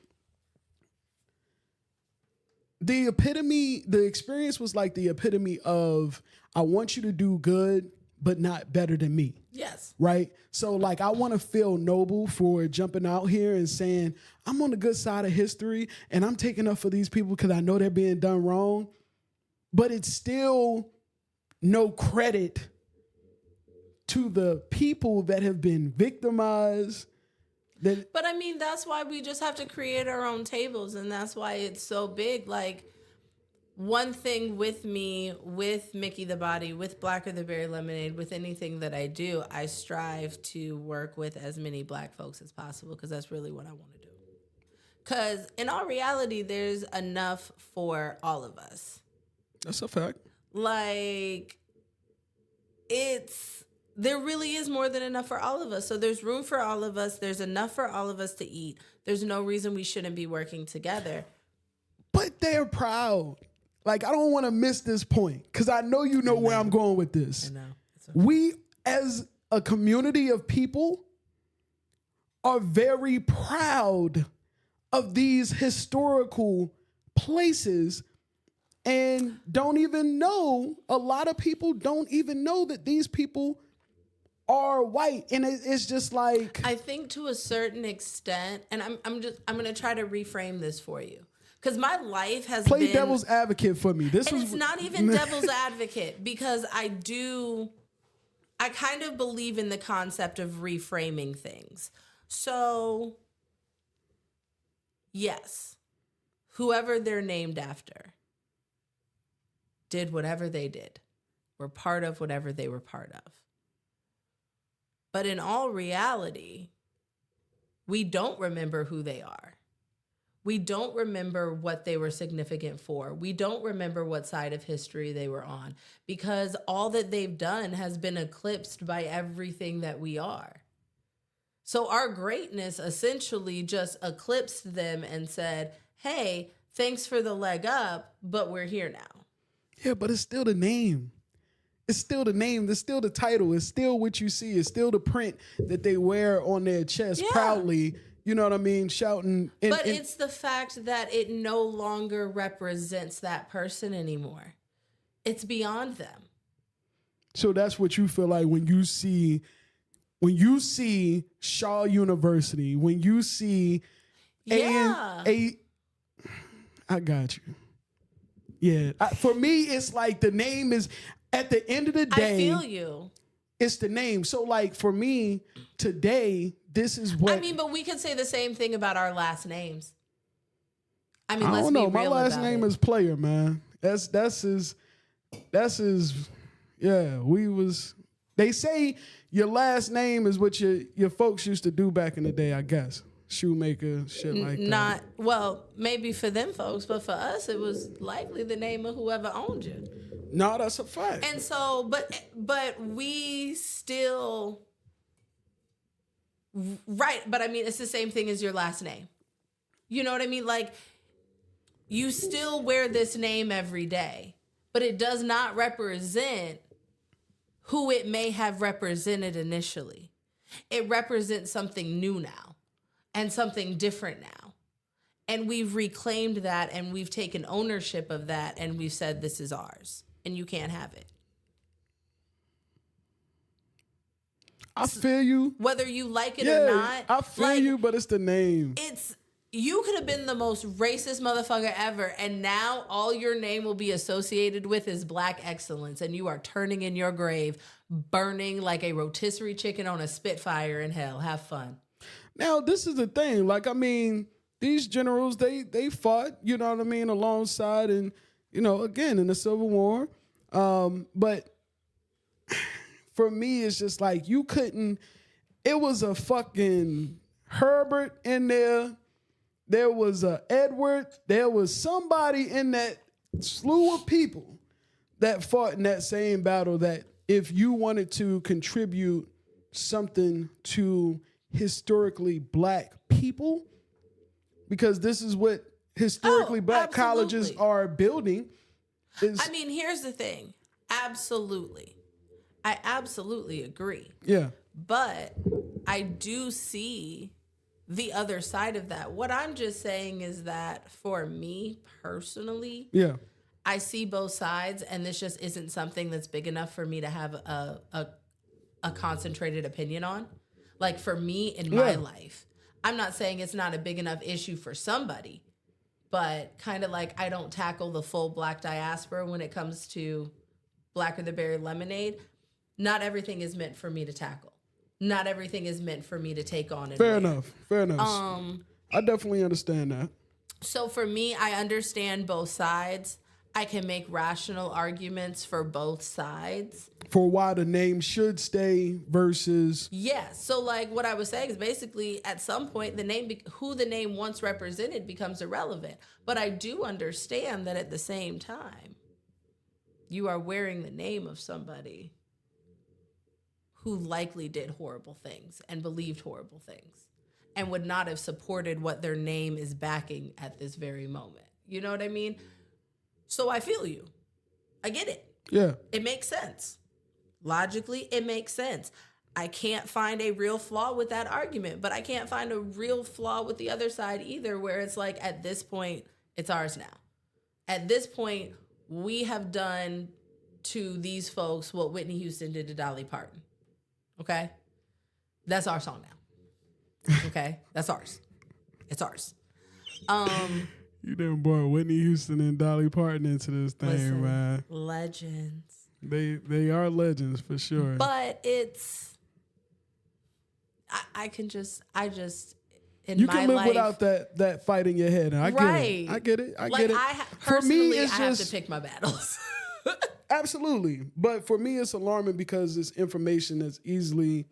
The experience was like the epitome of, I want you to do good, but not better than me. Yes. Right? So like, I want to feel noble for jumping out here and saying, I'm on the good side of history and I'm taking up for these people because I know they're being done wrong. But it's still no credit to the people that have been victimized. But I mean, that's why we just have to create our own tables, and that's why it's so big. Like, one thing with me, with Mickey the Body, with Blacker the Berry Lemonade, with anything that I do, I strive to work with as many black folks as possible because that's really what I want to do. Because in all reality, there's enough for all of us. That's a fact. Like, there really is more than enough for all of us. So there's room for all of us. There's enough for all of us to eat. There's no reason we shouldn't be working together. But they're proud. Like, I don't want to miss this point because I know you know where I'm going with this. I know. We, as a community of people, are very proud of these historical places and don't even know, a lot of people don't even know that these people are white. And it's just like, I think to a certain extent, and I'm going to try to reframe this for you. Because my life has play been... devil's advocate for me. It's not even devil's advocate, because I kind of believe in the concept of reframing things. So, yes, whoever they're named after did whatever they did, were part of whatever they were part of. But in all reality, we don't remember who they are. We don't remember what they were significant for. We don't remember what side of history they were on, because all that they've done has been eclipsed by everything that we are. So our greatness essentially just eclipsed them and said, hey, thanks for the leg up, but we're here now. Yeah, but it's still the name. It's still the name. It's still the title. It's still what you see. It's still the print that they wear on their chest proudly. You know what I mean? Shouting. But it's the fact that it no longer represents that person anymore. It's beyond them. So that's what you feel like when you see Shaw University, when you see I got you. Yeah. For me, it's like the name is, at the end of the day, I feel you. It's the name. So like for me today, this is what... I mean, but we could say the same thing about our last names. I mean, I let's don't know. be real. My last name is Player, man. That's his, yeah, they say your last name is what your folks used to do back in the day, I guess. Shoemaker, shit like that. Well, maybe for them folks, but for us, it was likely the name of whoever owned you. No, that's a fact. And so, but we still, right. But I mean, it's the same thing as your last name. You know what I mean? Like, you still wear this name every day, but it does not represent who it may have represented initially. It represents something new now and something different now. And we've reclaimed that, and we've taken ownership of that, and we've said, this is ours, and you can't have it. I feel you. Whether you like it or not. I feel you, but it's the name. You could have been the most racist motherfucker ever, and now all your name will be associated with is Black excellence, and you are turning in your grave, burning like a rotisserie chicken on a Spitfire in hell. Have fun. Now, this is the thing. Like, I mean, these generals, they fought, you know what I mean, alongside and, you know, again, in the Civil War. But for me, it's just like you couldn't, it was a fucking Herbert in there. There was a Edward. There was somebody in that slew of people that fought in that same battle that if you wanted to contribute something to historically Black people, because this is what historically Black colleges are building. I mean, here's the thing. Absolutely. I absolutely agree. Yeah. But I do see the other side of that. What I'm just saying is that for me personally, I see both sides, and this just isn't something that's big enough for me to have a concentrated opinion on. Like for me in my life, I'm not saying it's not a big enough issue for somebody, but kind of like I don't tackle the full Black diaspora when it comes to Blacker the Berry Lemonade. Not everything is meant for me to tackle. Not everything is meant for me to take on. Fair enough. I definitely understand that. So for me, I understand both sides. I can make rational arguments for both sides. For why the name should stay versus... Yes. So like what I was saying is basically at some point, the name, who the name once represented becomes irrelevant. But I do understand that at the same time, you are wearing the name of somebody who likely did horrible things and believed horrible things and would not have supported what their name is backing at this very moment. You know what I mean? So I feel you. I get it. Yeah. It makes sense. Logically, it makes sense. I can't find a real flaw with that argument, but I can't find a real flaw with the other side either, where it's like, at this point, it's ours now. At this point, we have done to these folks what Whitney Houston did to Dolly Parton. Okay? That's our song now. Okay? That's ours. It's ours. You done brought Whitney Houston and Dolly Parton into this thing, Listen, man. Legends. They are legends for sure. But it's I just in you my can live life, without that fight in your head. And I get it. I get it. I get it. For me, it's I have just to pick my battles. absolutely. But for me, it's alarming because it's information that's easily,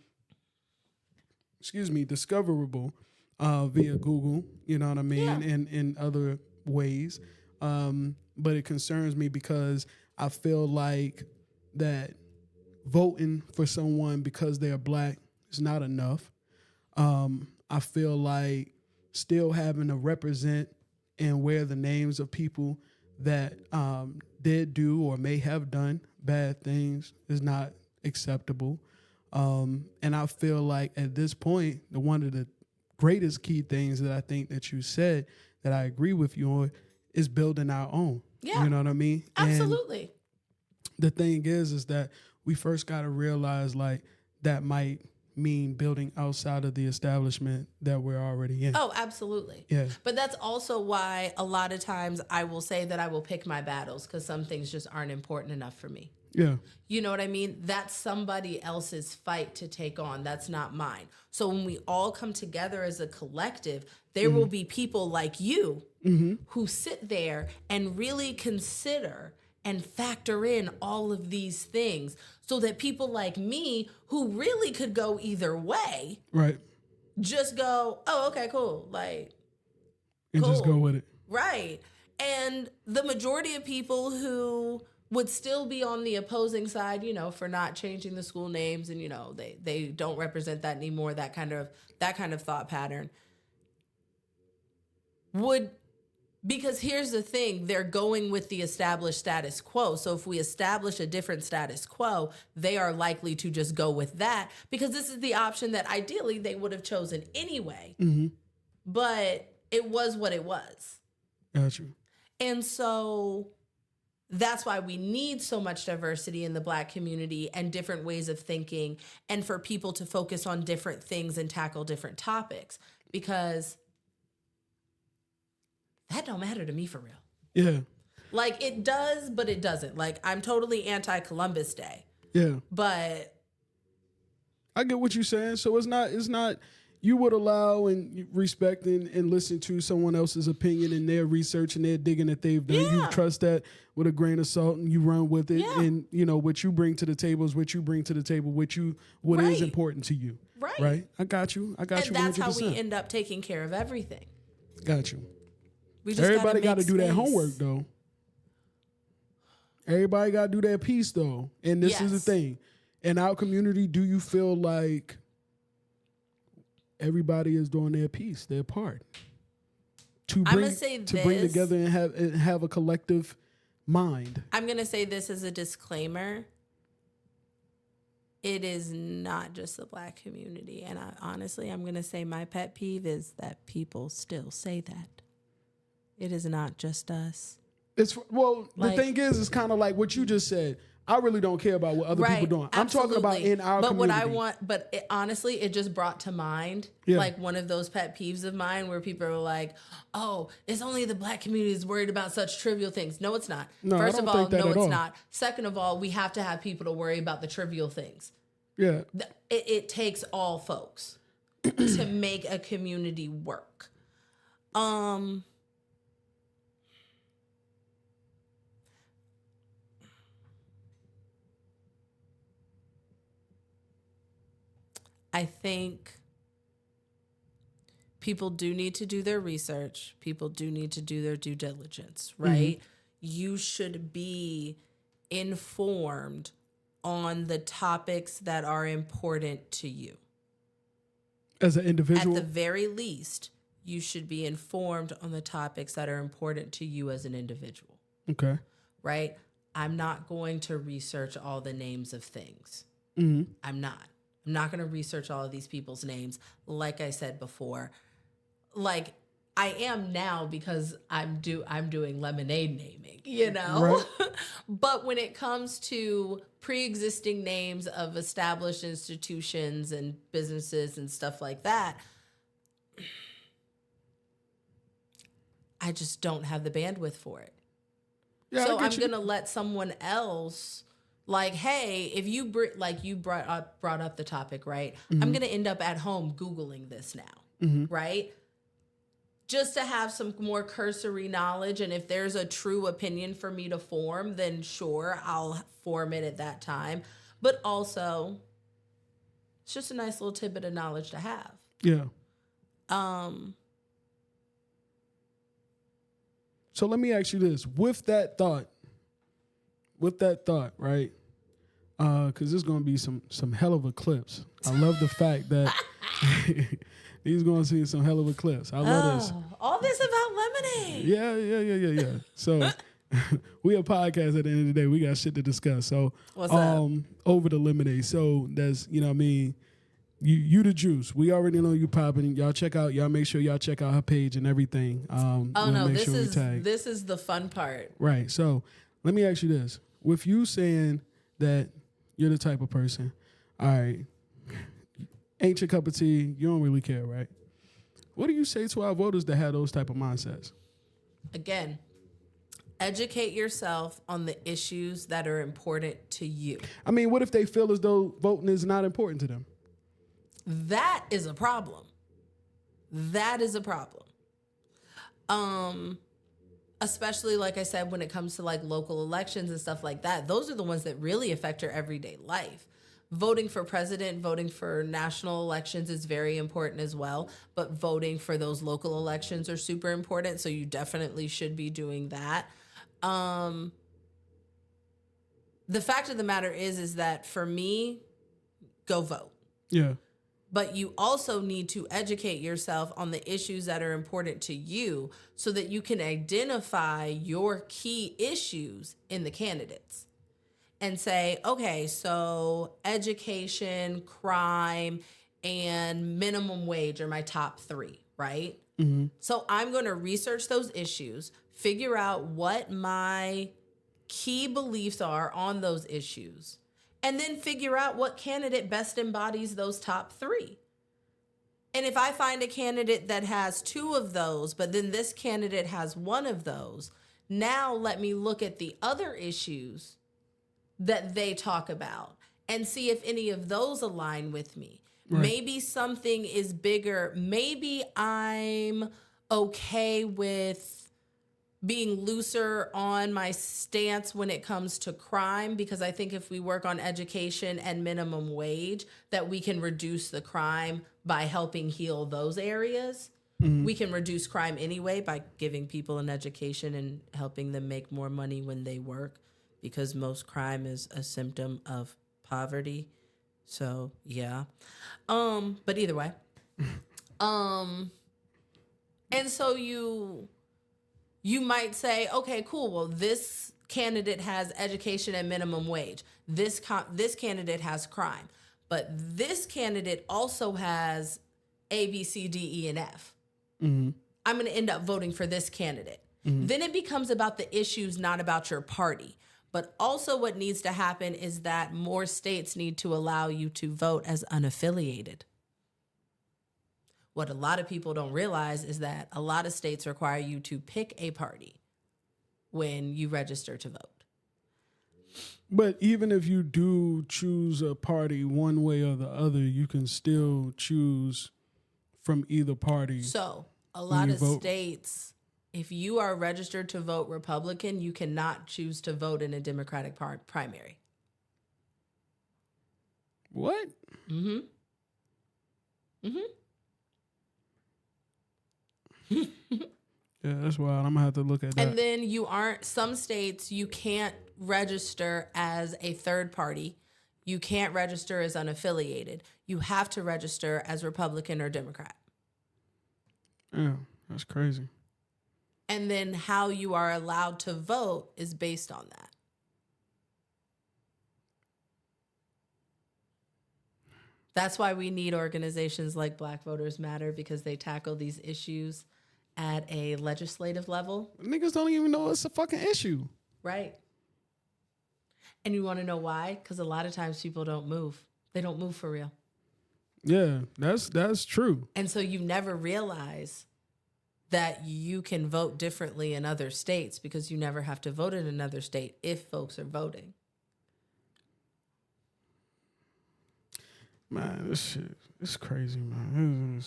discoverable via Google. You know what I mean? Yeah. And in other ways. But it concerns me because I feel like that voting for someone because they're black is not enough. I feel like still having to represent and wear the names of people that did do or may have done bad things is not acceptable. And I feel like at this point, one of the greatest key things that I think that you said that I agree with you on is building our own. Yeah. You know what I mean? Absolutely. And the thing is that we first got to realize like that might mean building outside of the establishment that we're already in. Oh, absolutely. Yeah. But that's also why a lot of times I will say that I will pick my battles because some things just aren't important enough for me. Yeah. You know what I mean? That's somebody else's fight to take on. That's not mine. So when we all come together as a collective, there will be people like you who sit there and really consider and factor in all of these things so that people like me who really could go either way, Right. just go, oh, okay, cool. Like, And just cool. go with it. Right. And the majority of people who would still be on the opposing side, you know, for not changing the school names and, you know, they don't represent that anymore, that kind of thought pattern would, because here's the thing, they're going with the established status quo. So if we establish a different status quo, they are likely to just go with that because this is the option that ideally they would have chosen anyway. But it was what it was. Got you. And so that's why we need so much diversity in the Black community and different ways of thinking and for people to focus on different things and tackle different topics because that don't matter to me for real. Yeah. Like it does, but it doesn't. Like I'm totally anti-Columbus Day. Yeah. But I get what you're saying. So it's not you would allow and respect and listen to someone else's opinion and their research and their digging that they've done. Yeah. You trust that with a grain of salt and you run with it. Yeah. And you know what you bring to the table is what you bring to the table, what is important to you. Right. Right. I got you. And that's 100%. How we end up taking care of everything. Got you. Everybody got to do that homework though. Everybody got to do their piece though. And this is the thing. In our community, do you feel like everybody is doing their piece, their part to bring together and have a collective mind? I'm going to say this as a disclaimer. It is not just the Black community. And honestly, I'm going to say my pet peeve is that people still say that. It is not just us. The thing is, it's kind of like what you just said. I really don't care about what other people doing. I'm talking about in our community. But what I want, honestly, it just brought to mind like one of those pet peeves of mine where people are like, oh, it's only the Black community is worried about such trivial things. No, it's not. No, First of all, no, it's not. Second of all, we have to have people to worry about the trivial things. Yeah. It takes all folks to make a community work. I think people do need to do their research. People do need to do their due diligence, right? Mm-hmm. You should be informed on the topics that are important to you. As an individual? At the very least, you should be informed on the topics that are important to you as an individual. Okay. Right? I'm not going to research all the names of things. Mm-hmm. I'm not. I'm not going to research all of these people's names. Like I said before, like I am now because I'm doing lemonade naming, you know? Right. But when it comes to pre-existing names of established institutions and businesses and stuff like that, I just don't have the bandwidth for it. Yeah, so I'm going to let someone else, like, hey, if you brought up the topic, right? Mm-hmm. I'm going to end up at home Googling this now, right? Just to have some more cursory knowledge. And if there's a true opinion for me to form, then sure, I'll form it at that time. But also, it's just a nice little tidbit of knowledge to have. Yeah. So let me ask you this. With that thought, right? Because there's going to be some hell of a clips. I love the fact that he's going to see some hell of a clips. I love this. All this about lemonade. Yeah. So we a podcast at the end of the day. We got shit to discuss. So what's up? Over the lemonade. So that's, you know what I mean? You the juice. We already know you popping. Y'all make sure y'all check out her page and everything. This is the fun part. Right. So let me ask you this. With you saying that you're the type of person, all right, ain't your cup of tea, you don't really care, right? What do you say to our voters that have those type of mindsets? Again, educate yourself on the issues that are important to you. I mean, what if they feel as though voting is not important to them? That is a problem. Especially, like I said, when it comes to like local elections and stuff like that, those are the ones that really affect your everyday life. Voting for president, voting for national elections is very important as well, but voting for those local elections are super important, so you definitely should be doing that. The fact of the matter is that for me, go vote. Yeah. But you also need to educate yourself on the issues that are important to you so that you can identify your key issues in the candidates and say, okay, so education, crime, and minimum wage are my top 3, right? Mm-hmm. So I'm going to research those issues, figure out what my key beliefs are on those issues, and then figure out what candidate best embodies those top 3. And if I find a candidate that has 2 of those, but then this candidate has 1 of those, now let me look at the other issues that they talk about and see if any of those align with me. Right. Maybe something is bigger. Maybe I'm okay with being looser on my stance when it comes to crime, because I think if we work on education and minimum wage, that we can reduce the crime by helping heal those areas. Mm-hmm. We can reduce crime anyway by giving people an education and helping them make more money when they work, because most crime is a symptom of poverty. So, yeah. But either way. And so you might say, okay, cool. Well, this candidate has education and minimum wage. This candidate has crime. But this candidate also has A, B, C, D, E, and F. Mm-hmm. I'm going to end up voting for this candidate. Mm-hmm. Then it becomes about the issues, not about your party. But also what needs to happen is that more states need to allow you to vote as unaffiliated. What a lot of people don't realize is that a lot of states require you to pick a party when you register to vote. But even if you do choose a party one way or the other, you can still choose from either party. So a lot of states, if you are registered to vote Republican, you cannot choose to vote in a Democratic primary. What? Mm-hmm. Mm-hmm. Yeah, that's wild. I'm gonna have to look at that. And then some states you can't register as a third party. You can't register as unaffiliated. You have to register as Republican or Democrat. Yeah, that's crazy. And then how you are allowed to vote is based on that. That's why we need organizations like Black Voters Matter, because they tackle these issues at a legislative level. Niggas don't even know it's a fucking issue. Right. And you want to know why? Because a lot of times people don't move. They don't move for real. Yeah, that's true. And so you never realize that you can vote differently in other states because you never have to vote in another state if folks are voting. Man, this shit, it's crazy, man.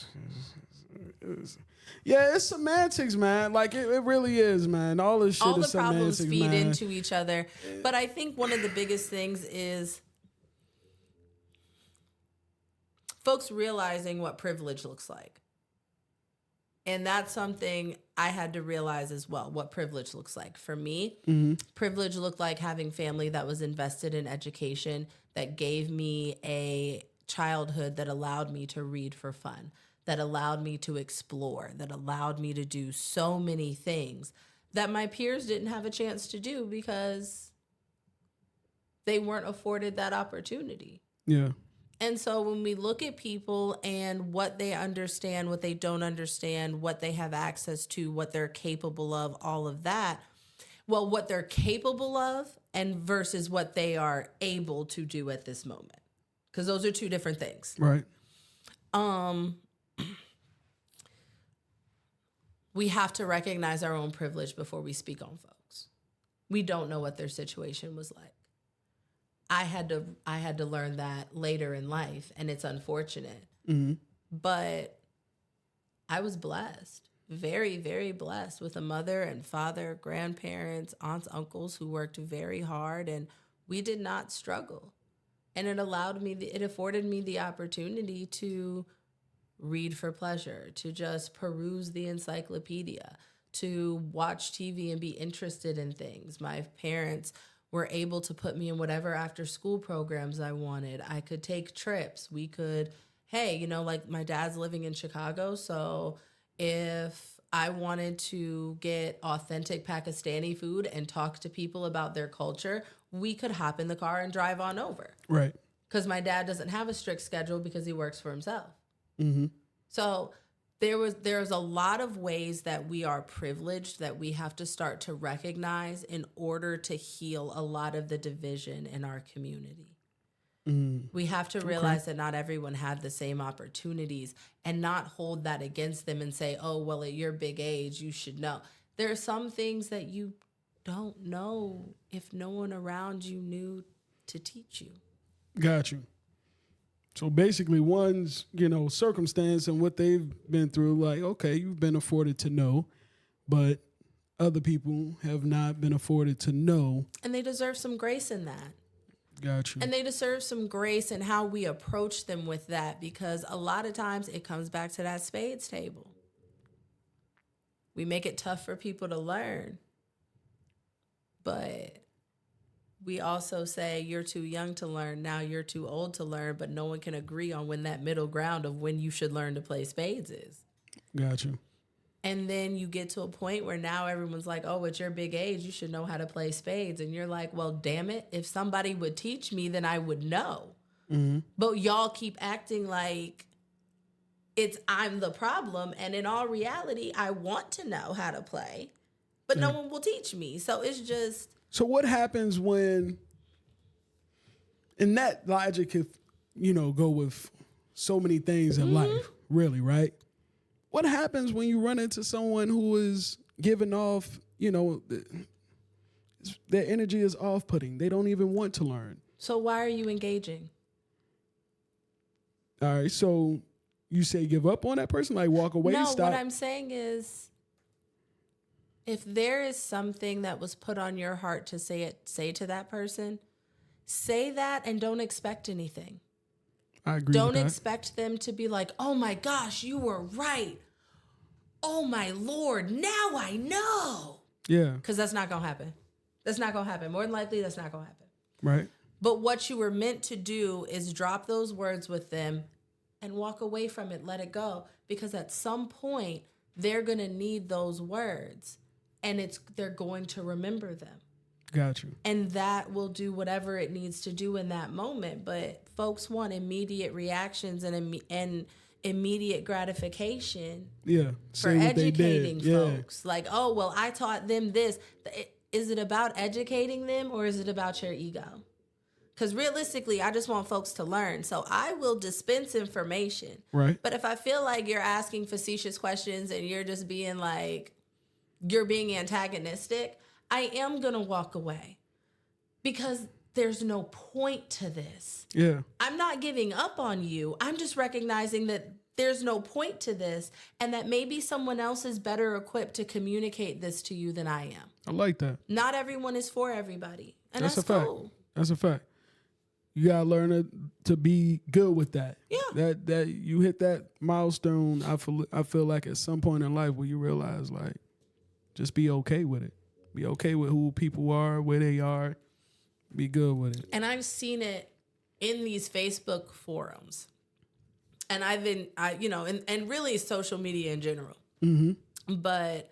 Yeah, it's semantics, man. Like, it really is, man. All this shit All is the problems semantics, feed man. into each other. But I think one of the biggest things is folks realizing what privilege looks like. And that's something I had to realize as well, what privilege looks like. For me, privilege looked like having family that was invested in education, that gave me a childhood that allowed me to read for fun, that allowed me to explore, that allowed me to do so many things that my peers didn't have a chance to do because they weren't afforded that opportunity. Yeah. And so when we look at people and what they understand, what they don't understand, what they have access to, what they're capable of, all of that, well, what they're capable of and versus what they are able to do at this moment. Because those are two different things. Right. We have to recognize our own privilege before we speak on folks. We don't know what their situation was like. I had to learn that later in life, and it's unfortunate. But I was blessed, very, very blessed, with a mother and father, grandparents, aunts, uncles who worked very hard, and we did not struggle. And it afforded me the opportunity to read for pleasure, to just peruse the encyclopedia, to watch TV and be interested in things. My parents were able to put me in whatever after school programs I wanted. I could take trips. We could, hey, like my dad's living in Chicago. So if I wanted to get authentic Pakistani food and talk to people about their culture, we could hop in the car and drive on over. Right. Because my dad doesn't have a strict schedule because he works for himself. Mm-hmm. So there's a lot of ways that we are privileged that we have to start to recognize in order to heal a lot of the division in our community. We have to realize that not everyone had the same opportunities and not hold that against them and say, oh, well, at your big age, you should know. There are some things that you don't know if no one around you knew to teach you. Got you. So basically one's, circumstance and what they've been through, like, okay, you've been afforded to know, but other people have not been afforded to know. And they deserve some grace in that. Got you. And they deserve some grace in how we approach them with that, because a lot of times it comes back to that spades table. We make it tough for people to learn, but we also say you're too young to learn, now you're too old to learn, but no one can agree on when that middle ground of when you should learn to play spades is. Got you. And then you get to a point where now everyone's like, oh, at your big age, you should know how to play spades. And you're like, well, damn it. If somebody would teach me, then I would know. Mm-hmm. But y'all keep acting like I'm the problem. And in all reality, I want to know how to play, but no one will teach me. So it's just. So what happens when, and that logic could, go with so many things in life, really, right? What happens when you run into someone who is giving off, their energy is off-putting. They don't even want to learn. So why are you engaging? All right, so you say give up on that person, like walk away, no, stop? What I'm saying is, if there is something that was put on your heart to say to that person, say that and don't expect anything. I agree. Don't with that. expect them to be like, oh my gosh, you were right. Oh my Lord, now I know. Yeah. Because that's not going to happen. That's not going to happen. More than likely, that's not going to happen. Right. But what you were meant to do is drop those words with them and walk away from it, let it go. Because at some point, they're going to need those words. And they're going to remember them. Got you. And that will do whatever it needs to do in that moment. But folks want immediate reactions and immediate gratification. Yeah. For educating folks. Like, oh, well, I taught them this. Is it about educating them or is it about your ego? Because realistically, I just want folks to learn. So I will dispense information. Right. But if I feel like you're asking facetious questions and you're just being like, you're being antagonistic, I am going to walk away because there's no point to this. Yeah. I'm not giving up on you. I'm just recognizing that there's no point to this and that maybe someone else is better equipped to communicate this to you than I am. I like that. Not everyone is for everybody. And that's a fact. cool. That's a fact. You gotta learn to be good with that. Yeah. That you hit that milestone. I feel like at some point in life where you realize like, just be okay with it. Be okay with who people are, where they are. Be good with it. And I've seen it in these Facebook forums, and and really social media in general. Mm-hmm. But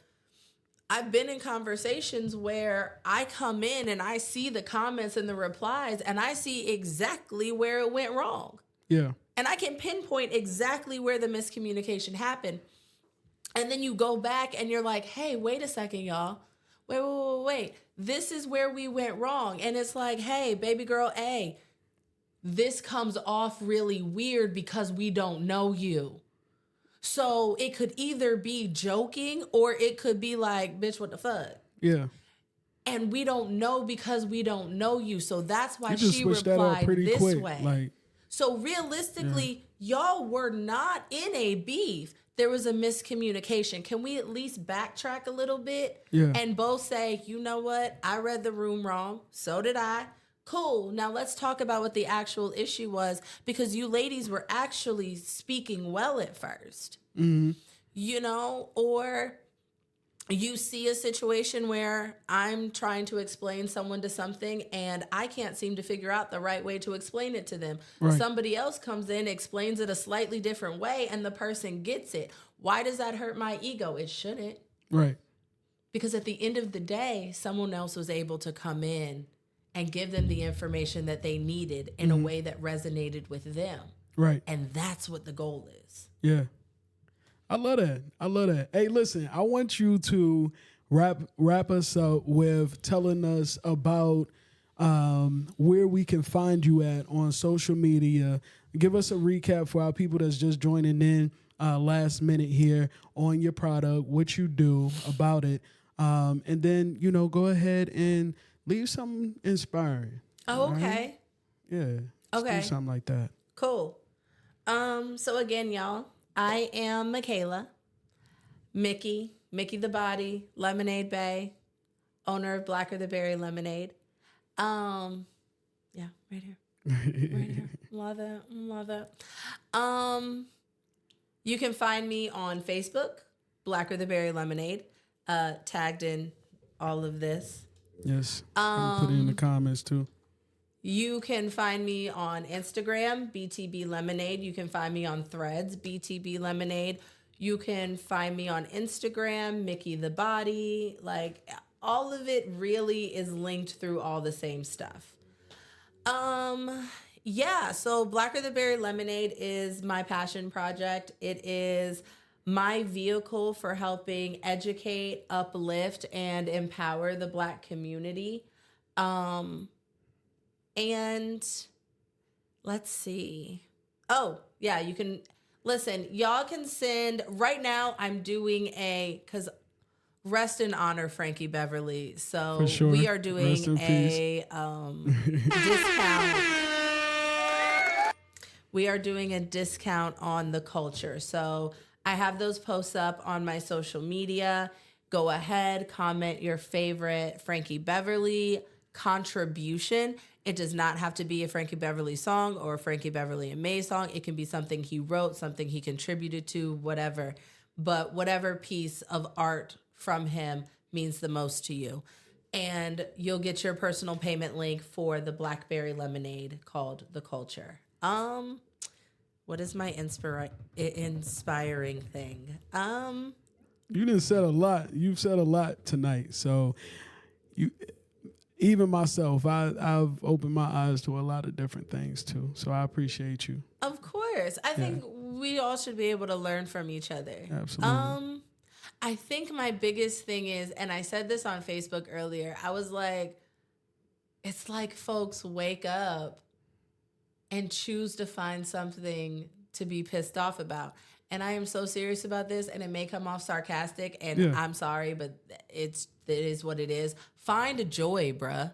I've been in conversations where I come in and I see the comments and the replies and I see exactly where it went wrong. Yeah. And I can pinpoint exactly where the miscommunication happened. And then you go back and you're like, hey, wait a second, y'all. Wait. This is where we went wrong. And it's like, hey, baby girl A, this comes off really weird because we don't know you. So it could either be joking or it could be like, bitch, what the fuck? Yeah. And we don't know because we don't know you. So that's why she replied that up pretty this quick, way. Like, so realistically, y'all were not in a beef. There was a miscommunication. Can we at least backtrack a little bit and both say, you know what? I read the room wrong. So did I. Cool. Now let's talk about what the actual issue was, because you ladies were actually speaking well at first. Mm-hmm. You know, or you see a situation where I'm trying to explain someone to something and I can't seem to figure out the right way to explain it to them. Right. Somebody else comes in, explains it a slightly different way, and the person gets it. Why does that hurt my ego? It shouldn't. Right. Because at the end of the day, someone else was able to come in and give them the information that they needed in a way that resonated with them. Right. And that's what the goal is. Yeah. I love that. Hey, listen, I want you to wrap us up with telling us about where we can find you at on social media. Give us a recap for our people that's just joining in last minute here on your product, what you do about it. And then, go ahead and leave something inspiring. Oh, okay. Right? Yeah. Okay. Do something like that. Cool. So again, y'all, I am Michaela, Mickey the Body, Lemonade Bay, owner of Blacker the Berry Lemonade. Yeah, right here. Right here. Love it. You can find me on Facebook, Blacker the Berry Lemonade, tagged in all of this. Yes. Put it in the comments too. You can find me on Instagram, BTB Lemonade. You can find me on Threads, BTB Lemonade. You can find me on Instagram, Mickey the Body. Like, all of it really is linked through all the same stuff. Yeah, so Blacker the Berry Lemonade is my passion project. It is my vehicle for helping educate, uplift, and empower the Black community. And let's see. Oh, yeah, you can listen. Y'all can send right now. I'm doing because rest in honor Frankie Beverly. So sure. We are doing a discount. We are doing a discount on the culture. So I have those posts up on my social media. Go ahead, comment your favorite Frankie Beverly contribution. It does not have to be a Frankie Beverly song or a Frankie Beverly and May song. It can be something he wrote, something he contributed to, whatever. But whatever piece of art from him means the most to you. And you'll get your personal payment link for the Blackberry Lemonade called The Culture. What is my inspiring thing? You done said a lot. You've said a lot tonight. So even myself, I've opened my eyes to a lot of different things too. So I appreciate you. Of course. I think we all should be able to learn from each other. Absolutely. I think my biggest thing is, and I said this on Facebook earlier, I was like, it's like folks wake up and choose to find something to be pissed off about. And I am so serious about this, and it may come off sarcastic, and I'm sorry, but it is what it is. Find joy, bruh.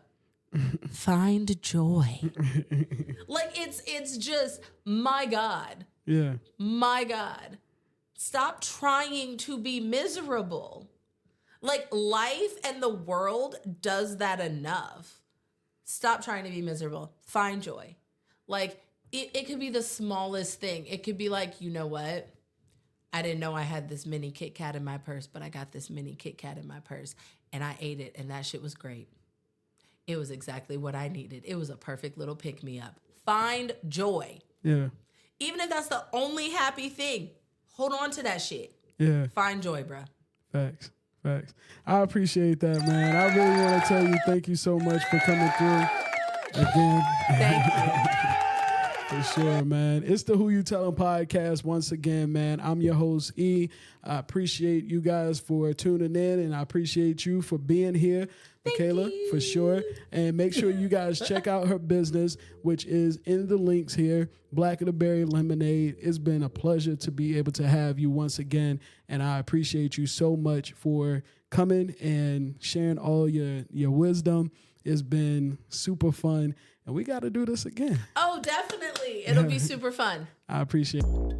Find joy. Like, it's just, my God. Yeah. My God. Stop trying to be miserable. Like, life and the world does that enough. Stop trying to be miserable. Find joy. Like, it could be the smallest thing. It could be like, you know what? I didn't know I had this mini Kit Kat in my purse, but I got this mini Kit Kat in my purse, and I ate it, and that shit was great. It was exactly what I needed. It was a perfect little pick-me-up. Find joy. Yeah. Even if that's the only happy thing, hold on to that shit. Yeah. Find joy, bruh. Facts. I appreciate that, man. I really want to tell you thank you so much for coming through again. Thank you. For sure, man. It's the Who You Tellin' podcast once again, man. I'm your host, E. I appreciate you guys for tuning in, and I appreciate you for being here, Michaela, for sure. And make sure you guys check out her business, which is in the links here, Black of the Berry Lemonade. It's been a pleasure to be able to have you once again, and I appreciate you so much for coming and sharing all your wisdom. It's been super fun, and we got to do this again. Oh, definitely. It'll be super fun. I appreciate it.